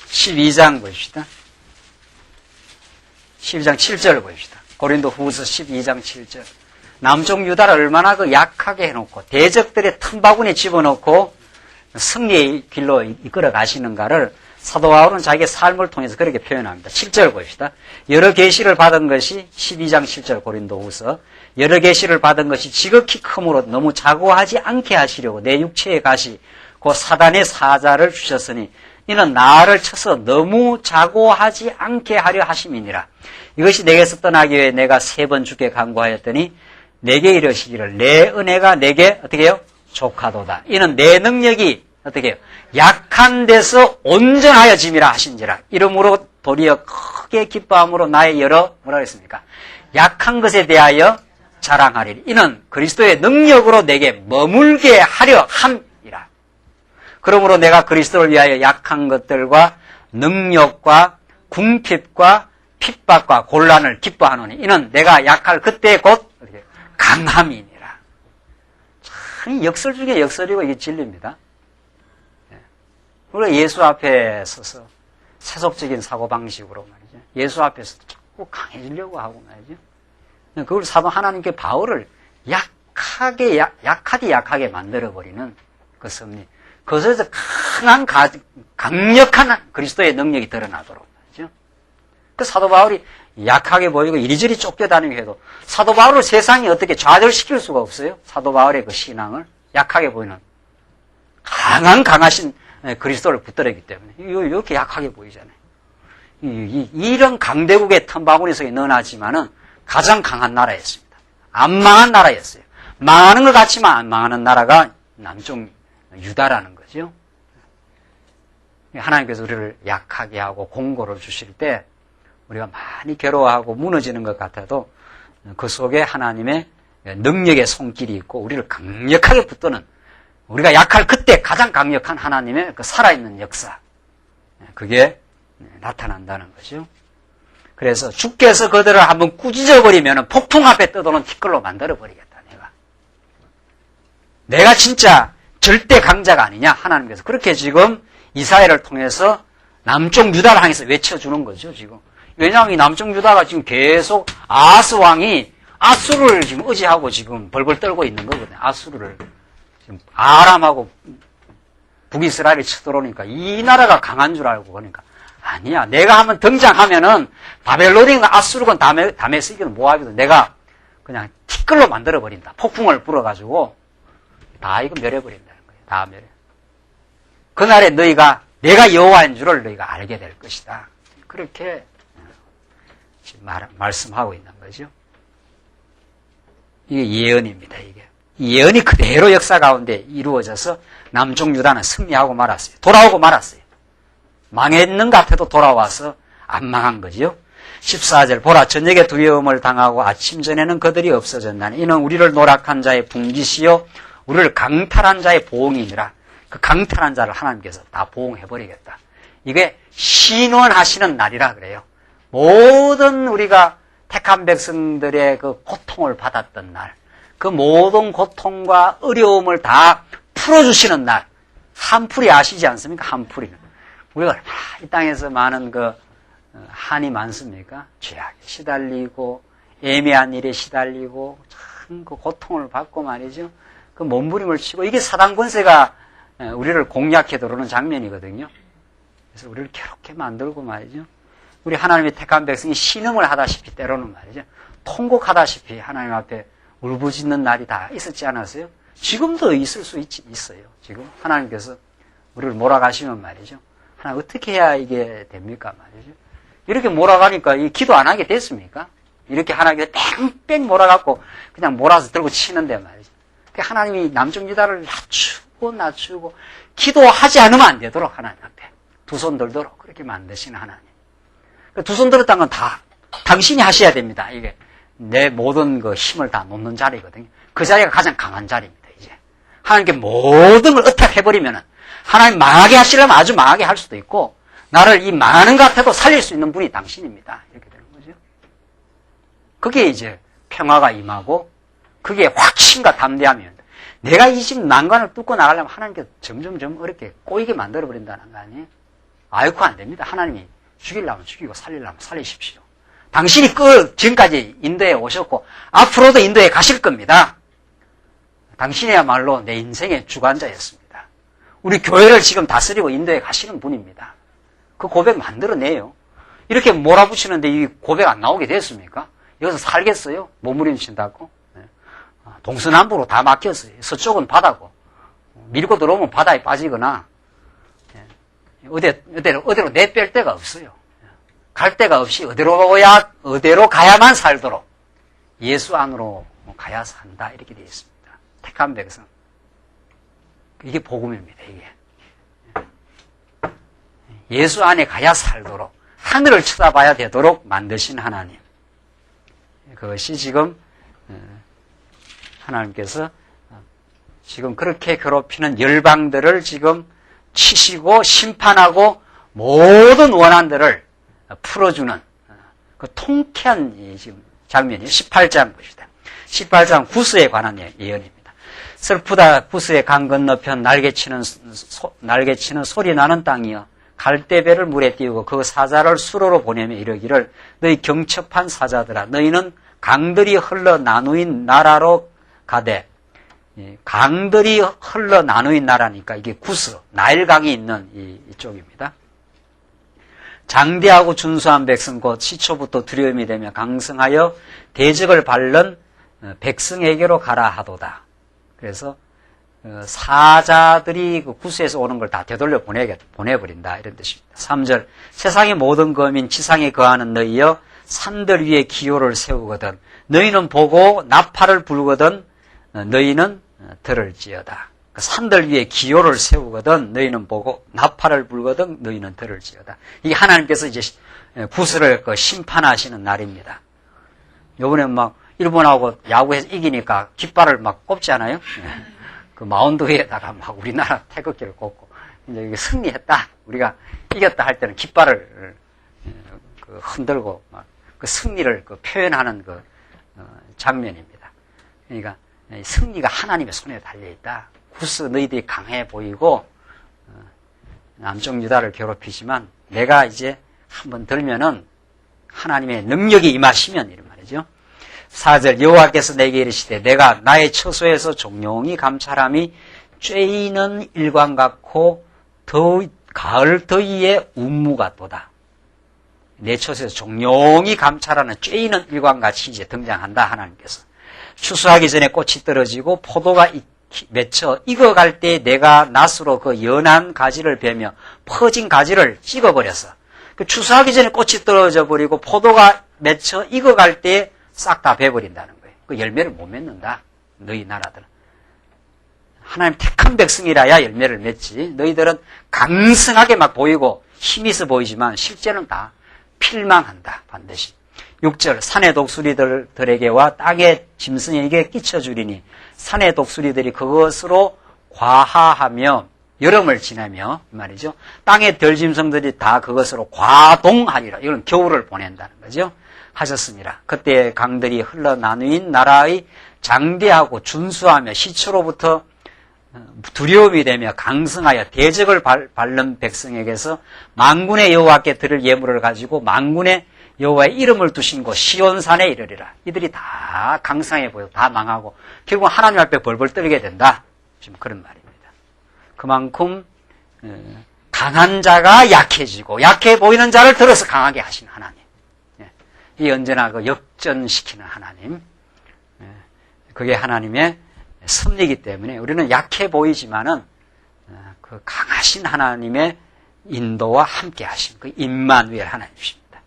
12장 보십시다. 12장 7절을 보십시다. 고린도 후서 12장 7절. 남쪽 유다를 얼마나 그 약하게 해놓고 대적들의 틈바구니에 집어넣고 승리의 길로 이끌어 가시는가를 사도 바울은 자기의 삶을 통해서 그렇게 표현합니다. 7절 봅시다. 여러 계시를 받은 것이 12장 7절 고린도후서 여러 계시를 받은 것이 지극히 크므로 너무 자고하지 않게 하시려고 내 육체의 가시 곧 사단의 사자를 주셨으니 이는 나를 쳐서 너무 자고하지 않게 하려 하심이니라. 이것이 내게서 떠나기 위해 내가 3번 주께 간구하였더니 내게 이르시기를 내 은혜가 내게 어떻게 해요? 족하도다. 이는 내 능력이 어떻게 해요? 약한 데서 온전하여짐이라 하신지라. 이러므로 도리어 크게 기뻐함으로 나의 여러 뭐라 그랬습니까? 약한 것에 대하여 자랑하리니 이는 그리스도의 능력으로 내게 머물게 하려 함이라. 그러므로 내가 그리스도를 위하여 약한 것들과 능력과 궁핍과 핍박과 곤란을 기뻐하노니 이는 내가 약할 그때 곧 강함이니라. 참 역설 중에 역설이고 이게 진리입니다. 우리가 예수 앞에 서서 세속적인 사고방식으로 말이죠. 예수 앞에서 자꾸 강해지려고 하고 말이죠. 그걸 사도 하나님께 바울을 약하게 만들어버리는 그 섭리. 그것에서 강력한 그리스도의 능력이 드러나도록 말이죠. 그 사도 바울이 약하게 보이고 이리저리 쫓겨다니게 해도 사도 바울을 세상이 어떻게 좌절시킬 수가 없어요. 사도 바울의 그 신앙을 약하게 보이는 강하신 그리스도를 붙들었기 때문에 이렇게 약하게 보이잖아요. 이런 강대국의 틈바구니 속에 넣어놨지만은 가장 강한 나라였습니다. 안 망한 나라였어요. 망하는 것 같지만 안 망하는 나라가 남쪽 유다라는 거죠. 하나님께서 우리를 약하게 하고 공고를 주실 때 우리가 많이 괴로워하고 무너지는 것 같아도 그 속에 하나님의 능력의 손길이 있고 우리를 강력하게 붙드는 우리가 약할 그때 가장 강력한 하나님의 그 살아있는 역사, 그게 나타난다는 거죠. 그래서 주께서 그들을 한번 꾸짖어버리면 폭풍 앞에 떠도는 티끌로 만들어버리겠다. 내가 진짜 절대 강자가 아니냐. 하나님께서 그렇게 지금 이사야를 통해서 남쪽 유다를 향해서 외쳐주는 거죠. 지금. 왜냐하면 이 남쪽 유다가 지금 계속 아하스 왕이 아수르를 지금 의지하고 지금 벌벌 떨고 있는 거거든요. 아수르를. 지금 아람하고 북이스라엘이 쳐들어오니까 이 나라가 강한 줄 알고 그러니까 아니야. 내가 한번 등장하면은 바벨론이건 아수르건 다메섹이건 모압이건 내가 그냥 티끌로 만들어버린다. 폭풍을 불어가지고 다 이거 멸해버린다는 거예요. 다 멸해. 그날에 너희가 내가 여호와인 줄을 너희가 알게 될 것이다. 그렇게 지금 말씀하고 있는 거죠. 이게 예언입니다. 이게. 이 예언이 그대로 역사 가운데 이루어져서 남쪽 유다는 승리하고 말았어요. 돌아오고 말았어요. 망했는 것 같아도 돌아와서 안 망한 거지요. 14절 보라 저녁에 두려움을 당하고 아침 전에는 그들이 없어졌나니 이는 우리를 노락한 자의 분깃이요 우리를 강탈한 자의 보응이니라. 그 강탈한 자를 하나님께서 다 보응해버리겠다. 이게 신원하시는 날이라 그래요. 모든 우리가 택한 백성들의 그 고통을 받았던 날, 그 모든 고통과 어려움을 다 풀어주시는 날, 한풀이 아시지 않습니까? 한풀이는. 우리가 얼마나 이 땅에서 많은 그 한이 많습니까? 죄악에 시달리고 애매한 일에 시달리고 참 그 고통을 받고 말이죠. 그 몸부림을 치고 이게 사단 권세가 우리를 공략해 들어오는 장면이거든요. 그래서 우리를 괴롭게 만들고 말이죠. 우리 하나님의 택한 백성이 신음을 하다시피 때로는 말이죠. 통곡하다시피 하나님 앞에 울부짖는 날이 다 있었지 않았어요? 지금도 있을 수 있어요. 지금 하나님께서 우리를 몰아가시면 말이죠. 하나님 어떻게 해야 이게 됩니까? 말이죠. 이렇게 몰아가니까 이 기도 안 하게 됐습니까? 이렇게 하나님께서 뺑뺑 몰아갖고 그냥 몰아서 들고 치는데 말이죠. 하나님이 남쪽 유다를 낮추고 기도하지 않으면 안 되도록 하나님 앞에 두 손 들도록 그렇게 만드시는 하나님. 두 손 들었다는 건 다 당신이 하셔야 됩니다. 이게 내 모든 그 힘을 다 놓는 자리거든요. 그 자리가 가장 강한 자리입니다. 이제 하나님께 모든 걸 의탁해버리면은 하나님 망하게 하시려면 아주 망하게 할 수도 있고 나를 이 망하는 것 같아도 살릴 수 있는 분이 당신입니다. 이렇게 되는 거죠. 그게 이제 평화가 임하고 그게 확신과 담대함이에요. 내가 이 집 난관을 뚫고 나가려면 하나님께서 점점점 어렵게 꼬이게 만들어버린다는 거 아니에요? 아이고 안 됩니다. 하나님이 죽이려면 죽이고 살리려면 살리십시오. 당신이 지금까지 인도에 오셨고 앞으로도 인도에 가실 겁니다. 당신이야말로 내 인생의 주관자였습니다. 우리 교회를 지금 다스리고 인도에 가시는 분입니다. 그 고백 만들어내요. 이렇게 몰아붙이는데 이 고백 안 나오게 됐습니까? 여기서 살겠어요? 몸부림친다고? 동서남북으로 다 막혔어요. 서쪽은 바다고. 밀고 들어오면 바다에 빠지거나, 어디로 내뺄 데가 없어요. 갈 데가 없이 어디로 가야만 살도록 예수 안으로 가야 산다. 이렇게 되어 있습니다. 택한 백성. 이게 복음입니다, 이게. 예수 안에 가야 살도록, 하늘을 쳐다봐야 되도록 만드신 하나님. 그것이 지금 하나님께서 지금 그렇게 괴롭히는 열방들을 지금 치시고 심판하고 모든 원한들을 풀어주는 그 통쾌한 지금 장면이 18장 보시다. 18장 구스에 관한 예언입니다. 슬프다 구스의 강 건너편 날개치는 소리 나는 땅이여 갈대배를 물에 띄우고 그 사자를 수로로 보내며 이르기를 너희 경첩한 사자들아 너희는 강들이 흘러 나누인 나라로 가되 강들이 흘러 나누인 나라니까 이게 구스 나일강이 있는 이쪽입니다. 장대하고 준수한 백성 곧 시초부터 두려움이 되며 강성하여 대적을 밟는 백성에게로 가라 하도다. 그래서 사자들이 그 구스에서 오는 걸 다 되돌려 보내버린다 이런 뜻입니다. 3절 세상의 모든 거민 지상에 거하는 너희여 산들 위에 기호를 세우거든 너희는 보고 나팔을 불거든 너희는 들을지어다. 산들 위에 기호를 세우거든 너희는 보고 나팔을 불거든 너희는 들을지어다. 이게 하나님께서 이제 구스를 심판하시는 날입니다. 요번에 막 일본하고 야구에서 이기니까 깃발을 막 꼽잖아요. 그 마운드 위에다가 막 우리나라 태극기를 꽂고 이제 이게 승리했다, 우리가 이겼다 할 때는 깃발을 흔들고 막 그 승리를 표현하는 그 장면입니다. 그러니까 승리가 하나님의 손에 달려 있다. 구스 너희들이 강해 보이고 남쪽 유다를 괴롭히지만 내가 이제 한번 들면은 하나님의 능력이 임하시면 이런 말이죠. 4절 여호와께서 내게 이르시되 내가 나의 처소에서 종용히 감찰함이 쬐이는 일광 같고 가을 더위의 운무 같도다. 내 처소에서 종용히 감찰하는 쬐이는 일광같이 이제 등장한다. 하나님께서 추수하기 전에 꽃이 떨어지고 포도가 맺혀 익어갈 때 내가 낫으로 그 연한 가지를 베며 퍼진 가지를 찍어버렸어. 그 추수하기 전에 꽃이 떨어져 버리고 포도가 맺혀 익어갈 때 싹 다 베버린다는 거예요. 그 열매를 못 맺는다. 너희 나라들은. 하나님 택한 백성이라야 열매를 맺지. 너희들은 강성하게 막 보이고 힘이 있어 보이지만 실제는 다 필망한다. 반드시. 6절 산의 독수리들에게와 땅의 짐승에게 끼쳐주리니 산의 독수리들이 그것으로 과하하며 여름을 지나며 말이죠. 땅의 들짐승들이 다 그것으로 과동하리라. 이건 겨울을 보낸다는 거죠. 하셨습니다. 그때 강들이 흘러 나누인 나라의 장대하고 준수하며 시초로부터 두려움이 되며 강성하여 대적을 밟는 백성에게서 만군의 여호와께 드릴 예물을 가지고 만군의 여호와의 이름을 두신 곳 시온산에 이르리라. 이들이 다 강성해 보여 다 망하고 결국 하나님 앞에 벌벌 떨게 된다. 지금 그런 말입니다. 그만큼 강한 자가 약해지고 약해 보이는 자를 들어서 강하게 하시는 하나님. 이 언제나 그 역전시키는 하나님. 그게 하나님의 섭리이기 때문에 우리는 약해 보이지만은 그 강하신 하나님의 인도와 함께 하신 그 임마누엘 하나님이십니다.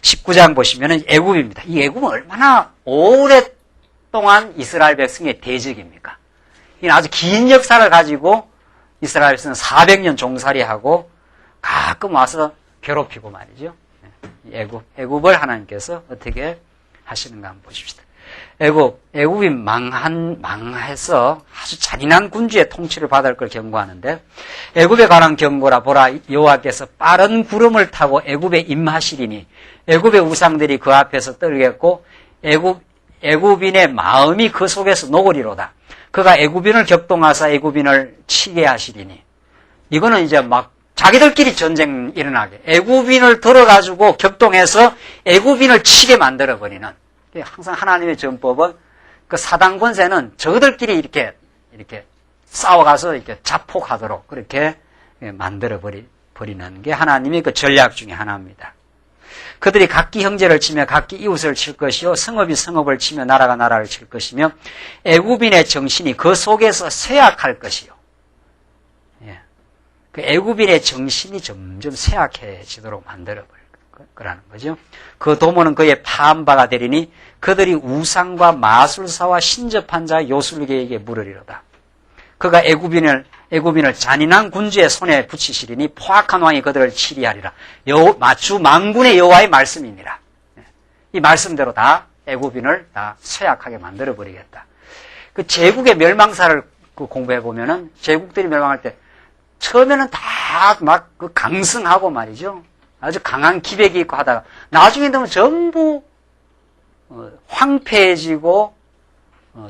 19장 보시면은 애굽입니다. 이 애굽은 얼마나 오랫동안 이스라엘 백성의 대적입니까? 이는 아주 긴 역사를 가지고 이스라엘 백성은 400년 종살이하고 가끔 와서 괴롭히고 말이죠. 애굽을 하나님께서 어떻게 하시는가 한번 보십시다. 애굽이 망해서 아주 잔인한 군주의 통치를 받을 걸 경고하는데 애굽에 관한 경고라 보라 여호와께서 빠른 구름을 타고 애굽에 임하시리니 애굽의 우상들이 그 앞에서 떨겠고 애굽인의 마음이 그 속에서 녹으리로다. 그가 애굽인을 격동하사 애굽인을 치게 하시리니 이거는 이제 막 자기들끼리 전쟁 일어나게 애굽인을 들어가지고 격동해서 애굽인을 치게 만들어버리는 항상 하나님의 전법은 그 사단 권세는 저들끼리 이렇게 싸워가서 이렇게 자폭하도록 그렇게 만들어 버리는 게 하나님의 그 전략 중에 하나입니다. 그들이 각기 형제를 치며 각기 이웃을 칠 것이요 성읍이 성읍을 치며 나라가 나라를 칠 것이며 애굽인의 정신이 그 속에서 쇠약할 것이요. 예. 그 애굽인의 정신이 점점 쇠약해지도록 만들어버릴 거라는 거죠. 그 도모는 그의 파한 바가 되리니 그들이 우상과 마술사와 신접한 자 요술계에게 물으리로다. 그가 애굽인을 잔인한 군주의 손에 붙이시리니 포악한 왕이 그들을 치리하리라. 주 만군의 여호와의 말씀이니라. 이 말씀대로 다 애굽인을 다 쇠약하게 만들어 버리겠다. 그 제국의 멸망사를 공부해 보면은 제국들이 멸망할 때 처음에는 다 막 그 강성하고 말이죠. 아주 강한 기백이 있고 하다가 나중에 되면 전부 황폐해지고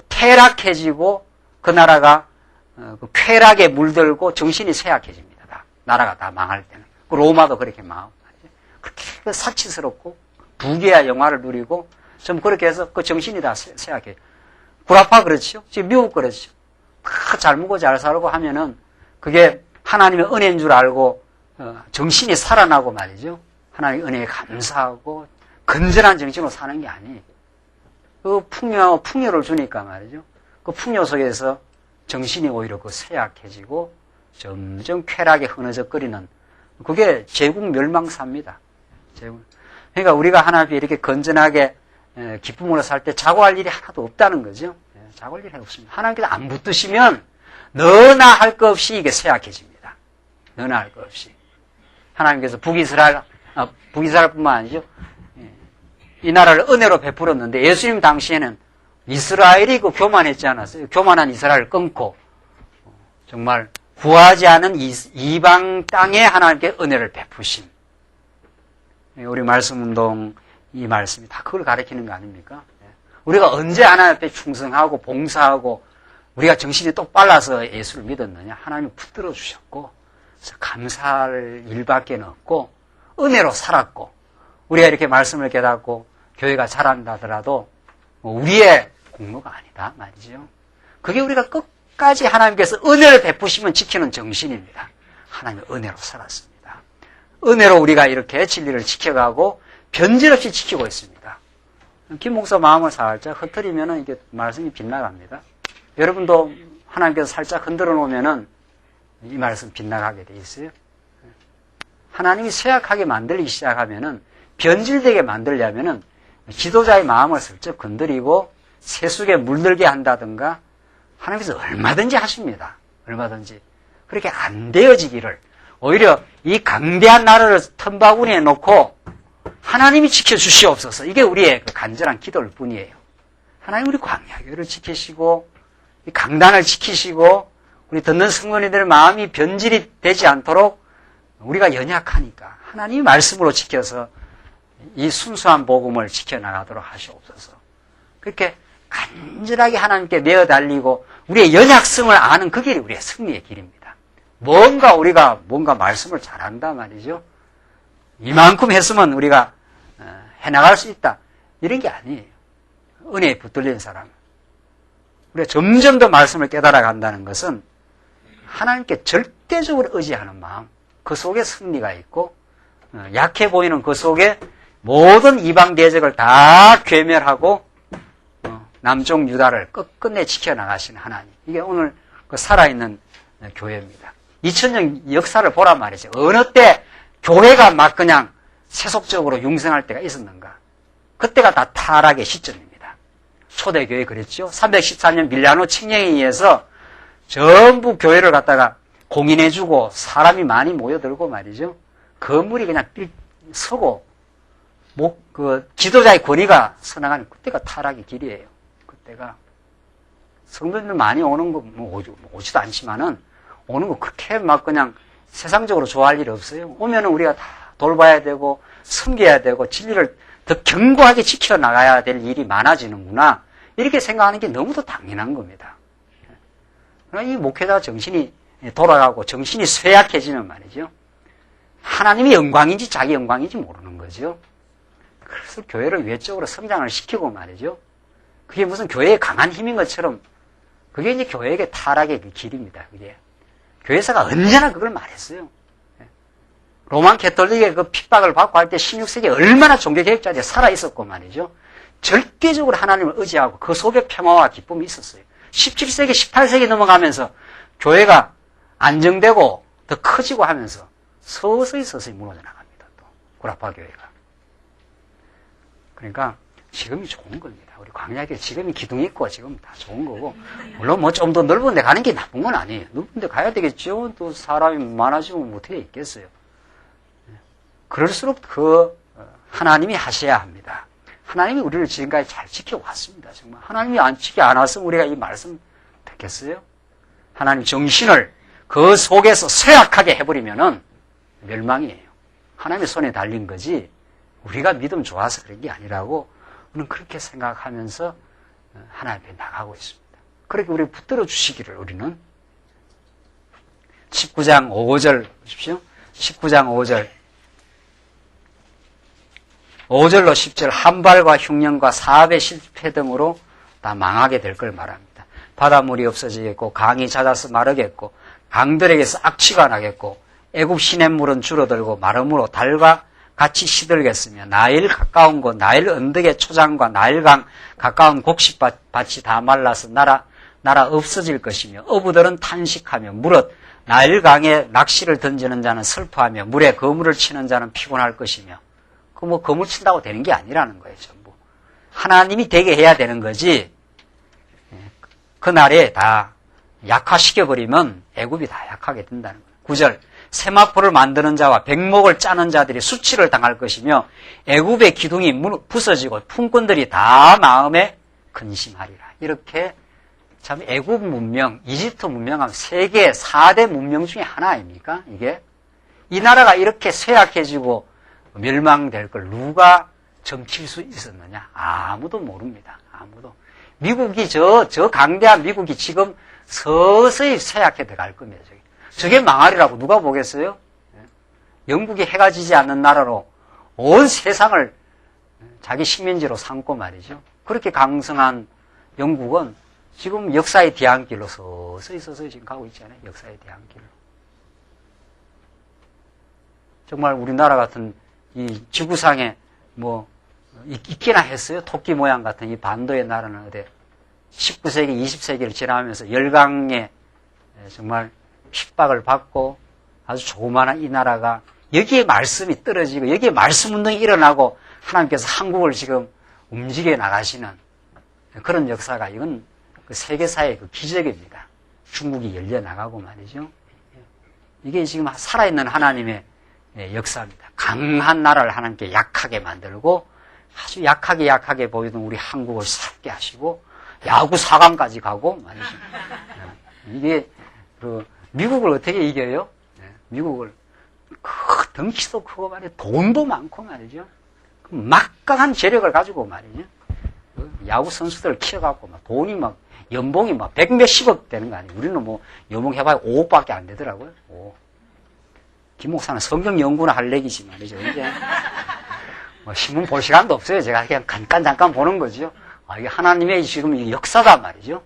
퇴락해지고 그 나라가 그 쾌락에 물들고 정신이 쇠약해집니다. 다. 나라가 다 망할 때는. 그 로마도 그렇게 망하고 말이죠. 그렇게 사치스럽고 부귀와 영화를 누리고 좀 그렇게 해서 그 정신이 다 쇠약해요. 구라파 그렇죠. 지금 미국 그렇죠. 다 잘 먹고 잘 살고 하면은 그게 하나님의 은혜인 줄 알고 정신이 살아나고 말이죠. 하나님의 은혜에 감사하고 건전한 정신으로 사는 게 아니에요. 그 풍요를 주니까 말이죠. 그 풍요 속에서 정신이 오히려 그 쇠약해지고 점점 쾌락에 흐느적거리는 그게 제국 멸망사입니다. 그러니까 우리가 하나님 앞에 이렇게 건전하게 기쁨으로 살 때 자고할 일이 하나도 없다는 거죠. 자고할 일이 없습니다. 하나님께서 안 붙드시면 너나 할 것 없이 이게 쇠약해집니다. 너나 할 것 없이. 하나님께서 북이스라엘뿐만 아니죠. 이 나라를 은혜로 베풀었는데 예수님 당시에는 이스라엘이 그 교만했지 않았어요. 교만한 이스라엘을 끊고 정말 구하지 않은 이방 땅에 하나님께 은혜를 베푸심. 우리 말씀운동 이 말씀이 다 그걸 가리키는 거 아닙니까? 우리가 언제 하나님 앞에 충성하고 봉사하고 우리가 정신이 똑발라서 예수를 믿었느냐? 하나님이 붙들어 주셨고 감사할 일밖에 없고 은혜로 살았고 우리가 이렇게 말씀을 깨닫고 교회가 자란다더라도 우리의 공로가 아니다 말이죠. 그게 우리가 끝까지 하나님께서 은혜를 베푸시면 지키는 정신입니다. 하나님의 은혜로 살았습니다. 은혜로 우리가 이렇게 진리를 지켜가고 변질 없이 지키고 있습니다. 김 목사 마음을 살짝 흐트리면은 이게 말씀이 빗나갑니다. 여러분도 하나님께서 살짝 흔들어 놓으면은 이 말씀 빗나가게 돼 있어요. 하나님이 쇠약하게 만들기 시작하면은 변질되게 만들려면은 지도자의 마음을 슬쩍 건드리고 세속에 물들게 한다든가 하나님께서 얼마든지 하십니다. 얼마든지. 그렇게 안 되어지기를 오히려 이 강대한 나라를 틈바구니에 놓고 하나님이 지켜주시옵소서. 이게 우리의 그 간절한 기도일 뿐이에요. 하나님 우리 광야교회를 지키시고 이 강단을 지키시고 우리 듣는 성도님들의 마음이 변질이 되지 않도록 우리가 연약하니까 하나님이 말씀으로 지켜서 이 순수한 복음을 지켜나가도록 하시옵소서. 그렇게 간절하게 하나님께 내어 달리고 우리의 연약성을 아는 그 길이 우리의 승리의 길입니다. 우리가 뭔가 말씀을 잘한다 말이죠. 이만큼 했으면 우리가 해나갈 수 있다. 이런 게 아니에요. 은혜에 붙들린 사람. 우리가 점점 더 말씀을 깨달아 간다는 것은 하나님께 절대적으로 의지하는 마음. 그 속에 승리가 있고 약해 보이는 그 속에 모든 이방 대적을 다 괴멸하고 남쪽 유다를 끝끝내 지켜나가시는 하나님. 이게 오늘 그 살아있는 교회입니다. 2000년 역사를 보란 말이죠. 어느 때 교회가 막 그냥 세속적으로 융성할 때가 있었는가. 그때가 다 타락의 시점입니다. 초대교회 그랬죠. 314년 밀라노 칙령에 의해서 전부 교회를 갖다가 공인해주고 사람이 많이 모여들고 말이죠. 건물이 그냥 서고 지도자의 권위가 서나가는 그때가 타락의 길이에요. 그때가 성도님들 많이 오는 거 오지도 않지만은 오는 거 그렇게 막 그냥 세상적으로 좋아할 일이 없어요. 오면은 우리가 다 돌봐야 되고 섬겨야 되고 진리를 더 견고하게 지켜나가야 될 일이 많아지는구나. 이렇게 생각하는 게 너무도 당연한 겁니다. 그러나 이 목회자 정신이 돌아가고 정신이 쇠약해지면 말이죠. 하나님의 영광인지 자기 영광인지 모르는 거죠. 그래서 교회를 외적으로 성장을 시키고 말이죠. 그게 무슨 교회의 강한 힘인 것처럼 그게 이제 교회에게 타락의 그 길입니다. 그게. 교회사가 언제나 그걸 말했어요. 로만 캐톨릭의 그 핍박을 받고 할 때 16세기에 얼마나 종교개혁자들이 살아있었고 말이죠. 절대적으로 하나님을 의지하고 그 속에 평화와 기쁨이 있었어요. 17세기, 18세기 넘어가면서 교회가 안정되고 더 커지고 하면서 서서히 무너져 나갑니다. 또 구라파 교회가. 그러니까 지금이 좋은 겁니다. 우리 광야교회 지금이 기둥이 있고 지금 다 좋은 거고, 물론 뭐 좀 더 넓은 데 가는 게 나쁜 건 아니에요. 넓은 데 가야 되겠죠. 또 사람이 많아지면 어떻게 있겠어요. 그럴수록 하나님이 하셔야 합니다. 하나님이 우리를 지금까지 잘 지켜왔습니다. 정말 하나님이 안 지켜 안 왔으면 우리가 이 말씀 듣겠어요? 하나님 정신을 그 속에서 쇠약하게 해버리면은 멸망이에요. 하나님의 손에 달린 거지 우리가 믿음 좋아서 그런 게 아니라고 우리는 그렇게 생각하면서 하나님 앞에 나가고 있습니다. 그렇게 우리 붙들어 주시기를 우리는 19장 5절 보십시오. 19장 5절 5절로 10절 한발과 흉년과 사업의 실패 등으로 다 망하게 될 걸 말합니다. 바닷물이 없어지겠고 강이 잦아서 마르겠고 강들에게서 악취가 나겠고 애굽 시냇물은 줄어들고 마름으로 달과 같이 시들겠으며 나일 가까운 곳 나일 언덕의 초장과 나일강 가까운 곡식밭이 다 말라서 나라 없어질 것이며 어부들은 탄식하며 무릇 나일강에 낚시를 던지는 자는 슬퍼하며 물에 거물을 치는 자는 피곤할 것이며 거물 친다고 되는 게 아니라는 거예요. 전부 하나님이 되게 해야 되는 거지 그날에 다 약화시켜버리면 애굽이 다 약하게 된다는 거예요. 9절 세마포를 만드는 자와 백목을 짜는 자들이 수치를 당할 것이며 애굽의 기둥이 부서지고 품꾼들이 다 마음에 근심하리라. 이렇게 참 애굽 문명, 이집트 문명하면 세계 4대 문명 중에 하나 아닙니까? 이게 이 나라가 이렇게 쇠약해지고 멸망될 걸 누가 점칠 수 있었느냐? 아무도 모릅니다. 아무도. 미국이 저 강대한 미국이 지금 서서히 쇠약해 들어갈 겁니다. 저게 망하리라고 누가 보겠어요? 영국이 해가 지지 않는 나라로 온 세상을 자기 식민지로 삼고 말이죠. 그렇게 강성한 영국은 지금 역사의 뒤안길로 서서히 지금 가고 있잖아요. 역사의 뒤안길로. 정말 우리나라 같은 이 지구상에 있기나 했어요. 토끼 모양 같은 이 반도의 나라는 어디 19세기, 20세기를 지나면서 열강에 정말 핍박을 받고 아주 조그마한 이 나라가 여기에 말씀이 떨어지고 여기에 말씀 운동이 일어나고 하나님께서 한국을 지금 움직여 나가시는 그런 역사가 이건 그 세계사의 그 기적입니다. 중국이 열려 나가고 말이죠. 이게 지금 살아있는 하나님의 역사입니다. 강한 나라를 하나님께 약하게 만들고 아주 약하게 보이던 우리 한국을 살게 하시고 야구 4강까지 가고 말이죠. 이게 미국을 어떻게 이겨요? 미국을 덩치도 크고 말이죠. 돈도 많고 말이죠. 막강한 재력을 가지고 말이죠. 야구 선수들을 키워갖고 돈이 연봉이 100몇십억 되는 거 아니에요. 우리는 연봉 해봐야 5억밖에 안 되더라고요. 5억. 김 목사는 성경 연구나 할 얘기지 말이죠. 이제 신문 볼 시간도 없어요. 제가 그냥 잠깐 보는 거죠. 이게 하나님의 지금 역사다 말이죠.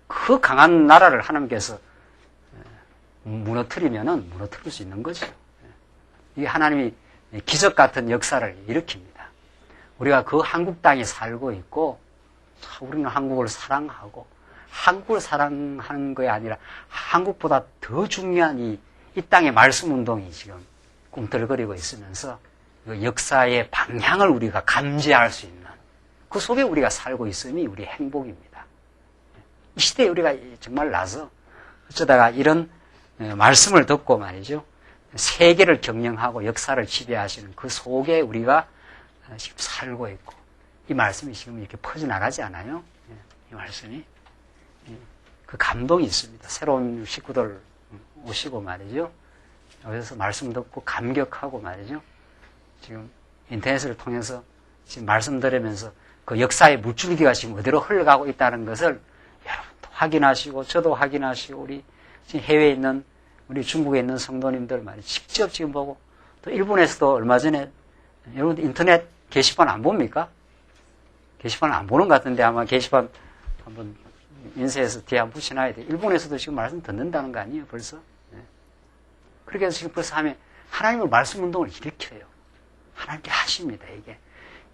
그 강한 나라를 하나님께서 무너뜨리면은 무너뜨릴 수 있는 거죠. 이게 하나님이 기적 같은 역사를 일으킵니다. 우리가 그 한국 땅에 살고 있고, 우리는 한국을 사랑하고, 한국을 사랑하는 것이 아니라 한국보다 더 중요한 이 땅의 말씀 운동이 지금 꿈틀거리고 있으면서 역사의 방향을 우리가 감지할 수 있는 그 속에 우리가 살고 있음이 우리의 행복입니다. 이 시대에 우리가 정말 나서 어쩌다가 이런 말씀을 듣고 말이죠. 세계를 경영하고 역사를 지배하시는 그 속에 우리가 지금 살고 있고 이 말씀이 지금 이렇게 퍼져나가지 않아요? 이 말씀이. 그 감동이 있습니다. 새로운 식구들 오시고 말이죠. 여기서 말씀 듣고 감격하고 말이죠. 지금 인터넷을 통해서 지금 말씀 들으면서 그 역사의 물줄기가 지금 어디로 흘러가고 있다는 것을 여러분도 확인하시고 저도 확인하시고 우리 지금 해외에 있는 우리 중국에 있는 성도님들 말이 직접 지금 보고 또 일본에서도 얼마 전에 여러분 인터넷 게시판 안 봅니까? 게시판 안 보는 것 같은데 아마 게시판 한번 인쇄해서 뒤에 한번 붙여놔야 돼. 일본에서도 지금 말씀 듣는다는 거 아니에요 벌써? 네. 그렇게 해서 지금 벌써 하면 하나님은 말씀 운동을 일으켜요. 하나님께 하십니다, 이게.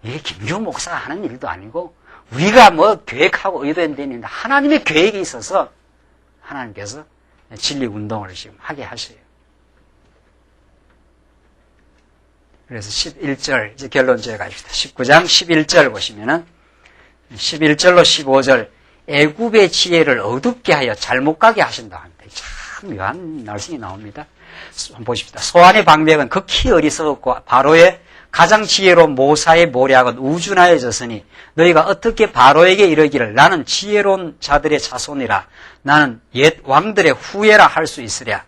이게 김규 목사가 하는 일도 아니고, 우리가 뭐 계획하고 의도한 데 있는데, 하나님의 계획이 있어서 하나님께서 진리 운동을 지금 하게 하셔요. 그래서 11절, 이제 결론지에 갑시다. 19장 11절 보시면은, 11절로 15절, 애굽의 지혜를 어둡게 하여 잘못 가게 하신다 합니다. 참 묘한 말씀이 나옵니다. 한번 보십시다. 소환의 방백은 극히 어리석었고 바로의 가장 지혜로운 모사의 모략은 우준하여졌으니 너희가 어떻게 바로에게 이르기를 나는 지혜로운 자들의 자손이라 나는 옛 왕들의 후예라 할 수 있으랴.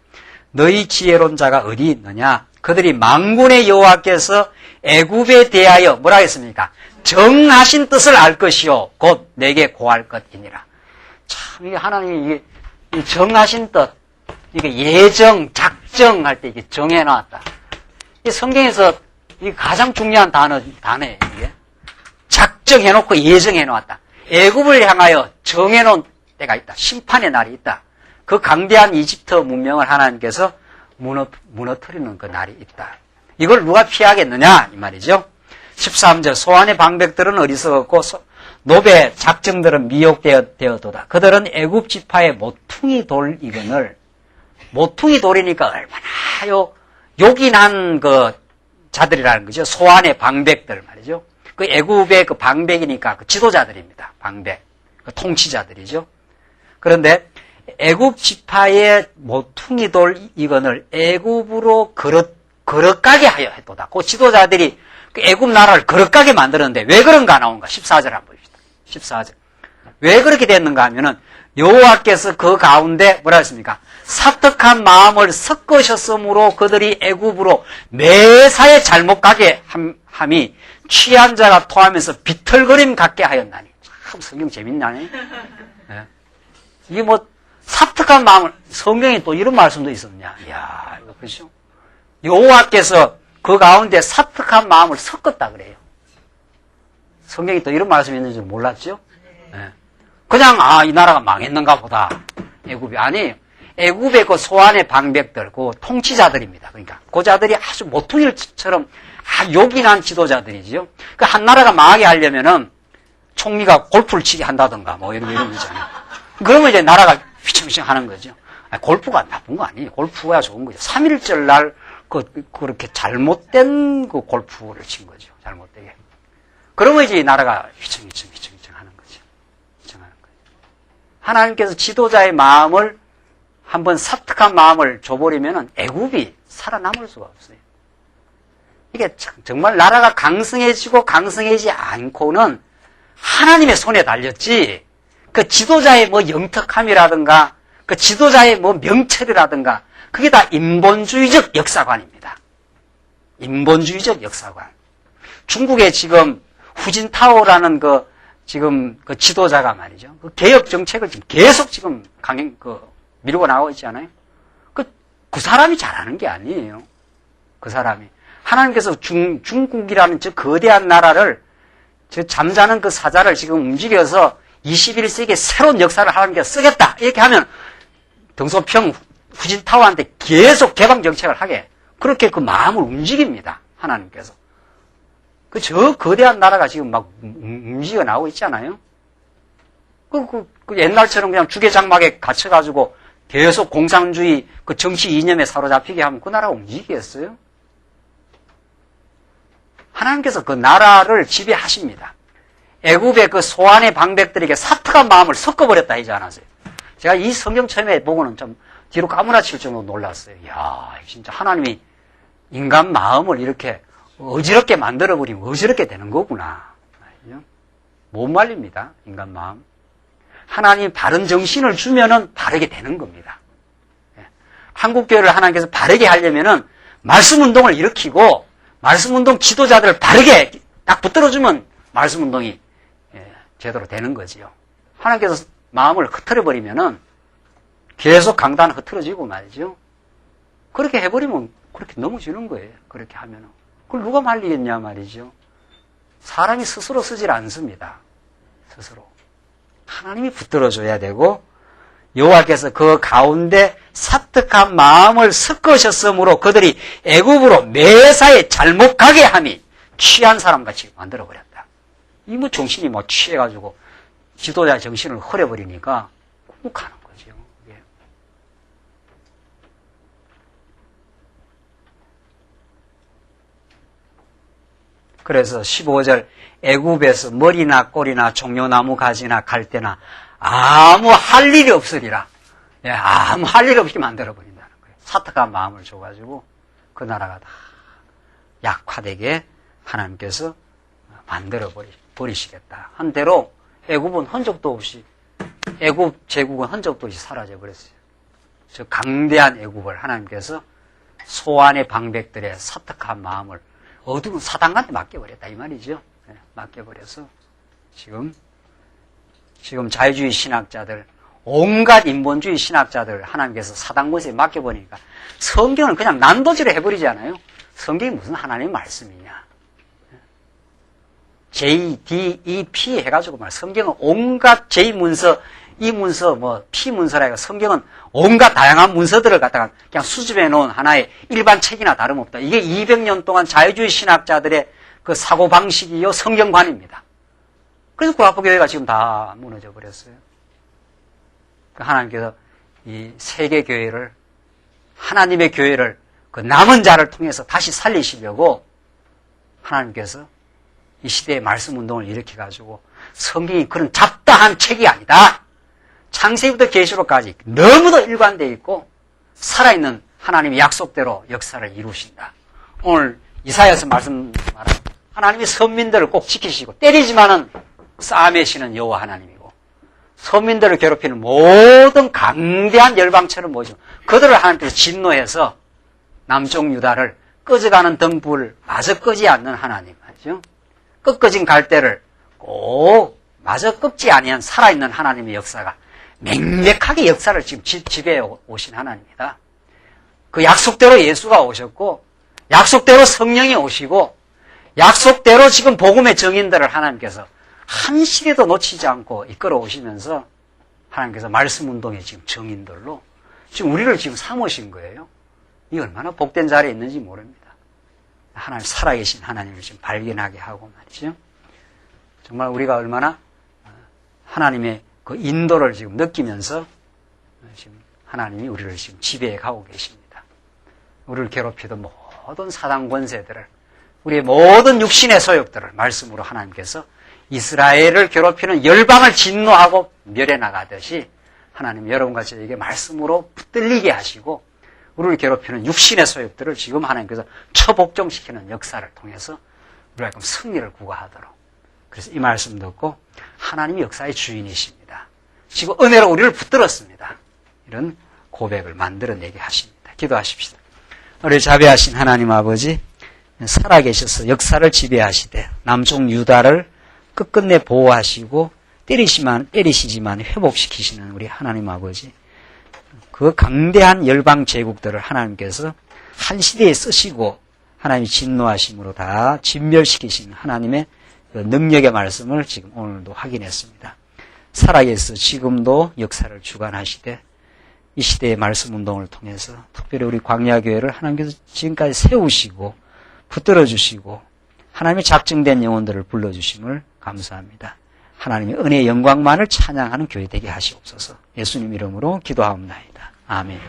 너희 지혜로운 자가 어디 있느냐? 그들이 만군의 여호와께서 애굽에 대하여 뭐라 했습니까? 정하신 뜻을 알 것이요 곧 내게 고할 것이니라. 참 이게 하나님이 이게 정하신 뜻, 이게 예정, 작정할 때 이게 정해놨다. 이 성경에서 이게 가장 중요한 단어예요. 이게 작정해놓고 예정해놓았다. 애굽을 향하여 정해놓은 때가 있다. 심판의 날이 있다. 그 강대한 이집트 문명을 하나님께서 무너뜨리는 그 날이 있다. 이걸 누가 피하겠느냐 이 말이죠. 13절 소환의 방백들은 어리석었고 노베 작정들은 미혹되어도다. 그들은 애굽 지파의 모퉁이 돌이거늘 모퉁이 돌이니까 얼마나 요긴한 그 자들이라는 거죠. 소환의 방백들 말이죠. 그 애굽의 그 방백이니까 그 지도자들입니다. 방백 그 통치자들이죠. 그런데 애굽 지파의 모퉁이 돌이거늘 애굽으로 거룩하게 하여 했도다. 그 지도자들이 그 애굽 나라를 거룩하게 만들었는데 왜 그런가 나온가? 14절 한번 봅시다. 14절. 왜 그렇게 됐는가 하면은 여호와께서 그 가운데 뭐라 했습니까? 사특한 마음을 섞으셨으므로 그들이 애굽으로 매사에 잘못 가게 함이 취한 자가 토하면서 비틀거림 갖게 하였나니. 참 성경 재밌나네. 네. 이게 뭐 사특한 마음을 성경에 또 이런 말씀도 있었냐? 이야 이거 그렇죠? 여호와께서 그 가운데 사특한 마음을 섞었다 그래요. 성경에 또 이런 말씀이 있는 줄 몰랐죠? 네. 그냥 이 나라가 망했는가 보다. 애굽이 아니에요. 애굽의 그 소환의 방백들, 그 통치자들입니다. 그러니까 그 자들이 아주 모퉁이처럼 요긴한 지도자들이죠. 그 한 나라가 망하게 하려면은 총리가 골프를 치게 한다든가 뭐 이런 거 있잖아요. 그러면 이제 나라가 휘청휘청 하는 거죠. 골프가 나쁜 거 아니에요. 골프가 좋은 거죠. 3.1절 날 그렇게 잘못된 그 골프를 친 거죠. 잘못되게. 그러면 이제 나라가 휘청휘청 하는 거죠. 휘청하는 거죠. 하나님께서 지도자의 마음을 한번 사특한 마음을 줘버리면은 애굽이 살아남을 수가 없어요. 이게 정말 나라가 강성해지고 강성해지지 않고는 하나님의 손에 달렸지, 그 지도자의 뭐 영특함이라든가, 그 지도자의 뭐 명철이라든가, 그게 다 인본주의적 역사관입니다. 인본주의적 역사관. 중국에 지금 후진타오라는 지금 그 지도자가 말이죠. 그 개혁 정책을 지금 계속 지금 밀고 나오고 있지 않아요? 그 사람이 잘하는 게 아니에요. 그 사람이. 하나님께서 중국이라는 저 거대한 나라를, 저 잠자는 그 사자를 지금 움직여서 21세기에 새로운 역사를 하나님께서 쓰겠다. 이렇게 하면 덩소평 후진타오한테 계속 개방 정책을 하게, 그렇게 그 마음을 움직입니다. 하나님께서. 저 거대한 나라가 지금 막 움직여 나오고 있잖아요. 그 옛날처럼 그냥 주계장막에 갇혀가지고 계속 공산주의 그 정치 이념에 사로잡히게 하면 그 나라가 움직이겠어요? 하나님께서 그 나라를 지배하십니다. 애굽의 그 소환의 방백들에게 사특한 마음을 섞어버렸다 하지 않았어요? 제가 이 성경 처음에 보고는 좀 뒤로 까무라칠 정도로 놀랐어요. 이야, 진짜 하나님이 인간 마음을 이렇게 어지럽게 만들어버리면 어지럽게 되는 거구나. 못 말립니다, 인간 마음. 하나님이 바른 정신을 주면은 바르게 되는 겁니다. 한국교회를 하나님께서 바르게 하려면은 말씀 운동을 일으키고 말씀 운동 지도자들을 바르게 딱 붙들어주면 말씀 운동이 제대로 되는 거지요. 하나님께서 마음을 흐트려버리면은 계속 강단은 흐트러지고 말이죠. 그렇게 해버리면 그렇게 넘어지는 거예요. 그렇게 하면은. 그걸 누가 말리겠냐 말이죠. 사람이 스스로 쓰질 않습니다. 스스로. 하나님이 붙들어줘야 되고, 여호와께서 그 가운데 사특한 마음을 섞으셨으므로 그들이 애굽으로 매사에 잘못 가게 함이 취한 사람같이 만들어버렸다. 이 뭐 정신이 뭐 취해가지고 지도자 정신을 흐려버리니까 꾹꾹하는 거죠. 예. 그래서 15절 애굽에서 머리나 꼬리나 종려나무 가지나 갈대나 아무 할 일이 없으리라. 예, 아무 할 일 없이 만들어버린다는 거예요. 사특한 마음을 줘가지고 그 나라가 다 약화되게 하나님께서 만들어버리시겠다. 한대로 애굽은 흔적도 없이, 애굽 제국은 흔적도 없이 사라져버렸어요. 저 강대한 애굽을 하나님께서 소환의 방백들의 사특한 마음을 어두운 사단한테 맡겨버렸다 이 말이죠. 네, 맡겨버려서 지금 자유주의 신학자들, 온갖 인본주의 신학자들 하나님께서 사단 권세에 맡겨버리니까 성경을 그냥 난도질을 해버리잖아요. 성경이 무슨 하나님의 말씀이냐. JDEP 해가지고 말 성경은 온갖 J문서, E문서, 뭐 P문서라 해서 성경은 온갖 다양한 문서들을 갖다가 그냥 수집해 놓은 하나의 일반 책이나 다름없다. 이게 200년 동안 자유주의 신학자들의 그 사고방식이요 성경관입니다. 그래서 구하포교회가 지금 다 무너져 버렸어요. 하나님께서 이 세계교회를, 하나님의 교회를 그 남은 자를 통해서 다시 살리시려고 하나님께서 이 시대의 말씀 운동을 일으켜가지고 성경이 그런 잡다한 책이 아니다. 창세기부터 계시록까지 너무도 일관되어 있고 살아있는 하나님의 약속대로 역사를 이루신다. 오늘 이사야서 말씀 말하는 하나님이 선민들을 꼭 지키시고 때리지만은 싸매시는 여호와 하나님이고 선민들을 괴롭히는 모든 강대한 열방처럼 모이죠. 그들을 하나님께서 진노해서 남쪽 유다를 꺼져가는 등불 마저 끄지 않는 하나님 맞죠? 꺾어진 갈대를 꼭 마저 꺾지 아니한 살아있는 하나님의 역사가 맹력하게 역사를 지금 지배해 오신 하나님입니다. 그 약속대로 예수가 오셨고 약속대로 성령이 오시고 약속대로 지금 복음의 정인들을 하나님께서 한 시대도 놓치지 않고 이끌어 오시면서 하나님께서 말씀 운동의 지금 정인들로 지금 우리를 지금 삼으신 거예요. 이 얼마나 복된 자리에 있는지 모릅니다. 하나님 살아계신 하나님을 지금 발견하게 하고 말이죠. 정말 우리가 얼마나 하나님의 그 인도를 지금 느끼면서 지금 하나님이 우리를 지금 지배해 가고 계십니다. 우리를 괴롭히던 모든 사단 권세들을 우리의 모든 육신의 소욕들을 말씀으로 하나님께서 이스라엘을 괴롭히는 열방을 진노하고 멸해 나가듯이 하나님 여러분과 저에게 말씀으로 붙들리게 하시고 우리를 괴롭히는 육신의 소욕들을 지금 하나님께서 처복종시키는 역사를 통해서 우리가 승리를 구가하도록 그래서 이 말씀 듣고 하나님이 역사의 주인이십니다. 지금 은혜로 우리를 붙들었습니다. 이런 고백을 만들어내게 하십니다. 기도하십시다. 우리 자비하신 하나님 아버지 살아계셔서 역사를 지배하시되 남쪽 유다를 끝끝내 보호하시고 때리시지만 회복시키시는 우리 하나님 아버지 그 강대한 열방 제국들을 하나님께서 한 시대에 쓰시고 하나님이 진노하심으로 다 진멸시키신 하나님의 그 능력의 말씀을 지금 오늘도 확인했습니다. 살아계셔서 지금도 역사를 주관하시되 이 시대의 말씀 운동을 통해서 특별히 우리 광야교회를 하나님께서 지금까지 세우시고 붙들어 주시고 하나님의 작정된 영혼들을 불러주심을 감사합니다. 하나님의 은혜의 영광만을 찬양하는 교회 되게 하시옵소서. 예수님 이름으로 기도하옵나이다. 아멘.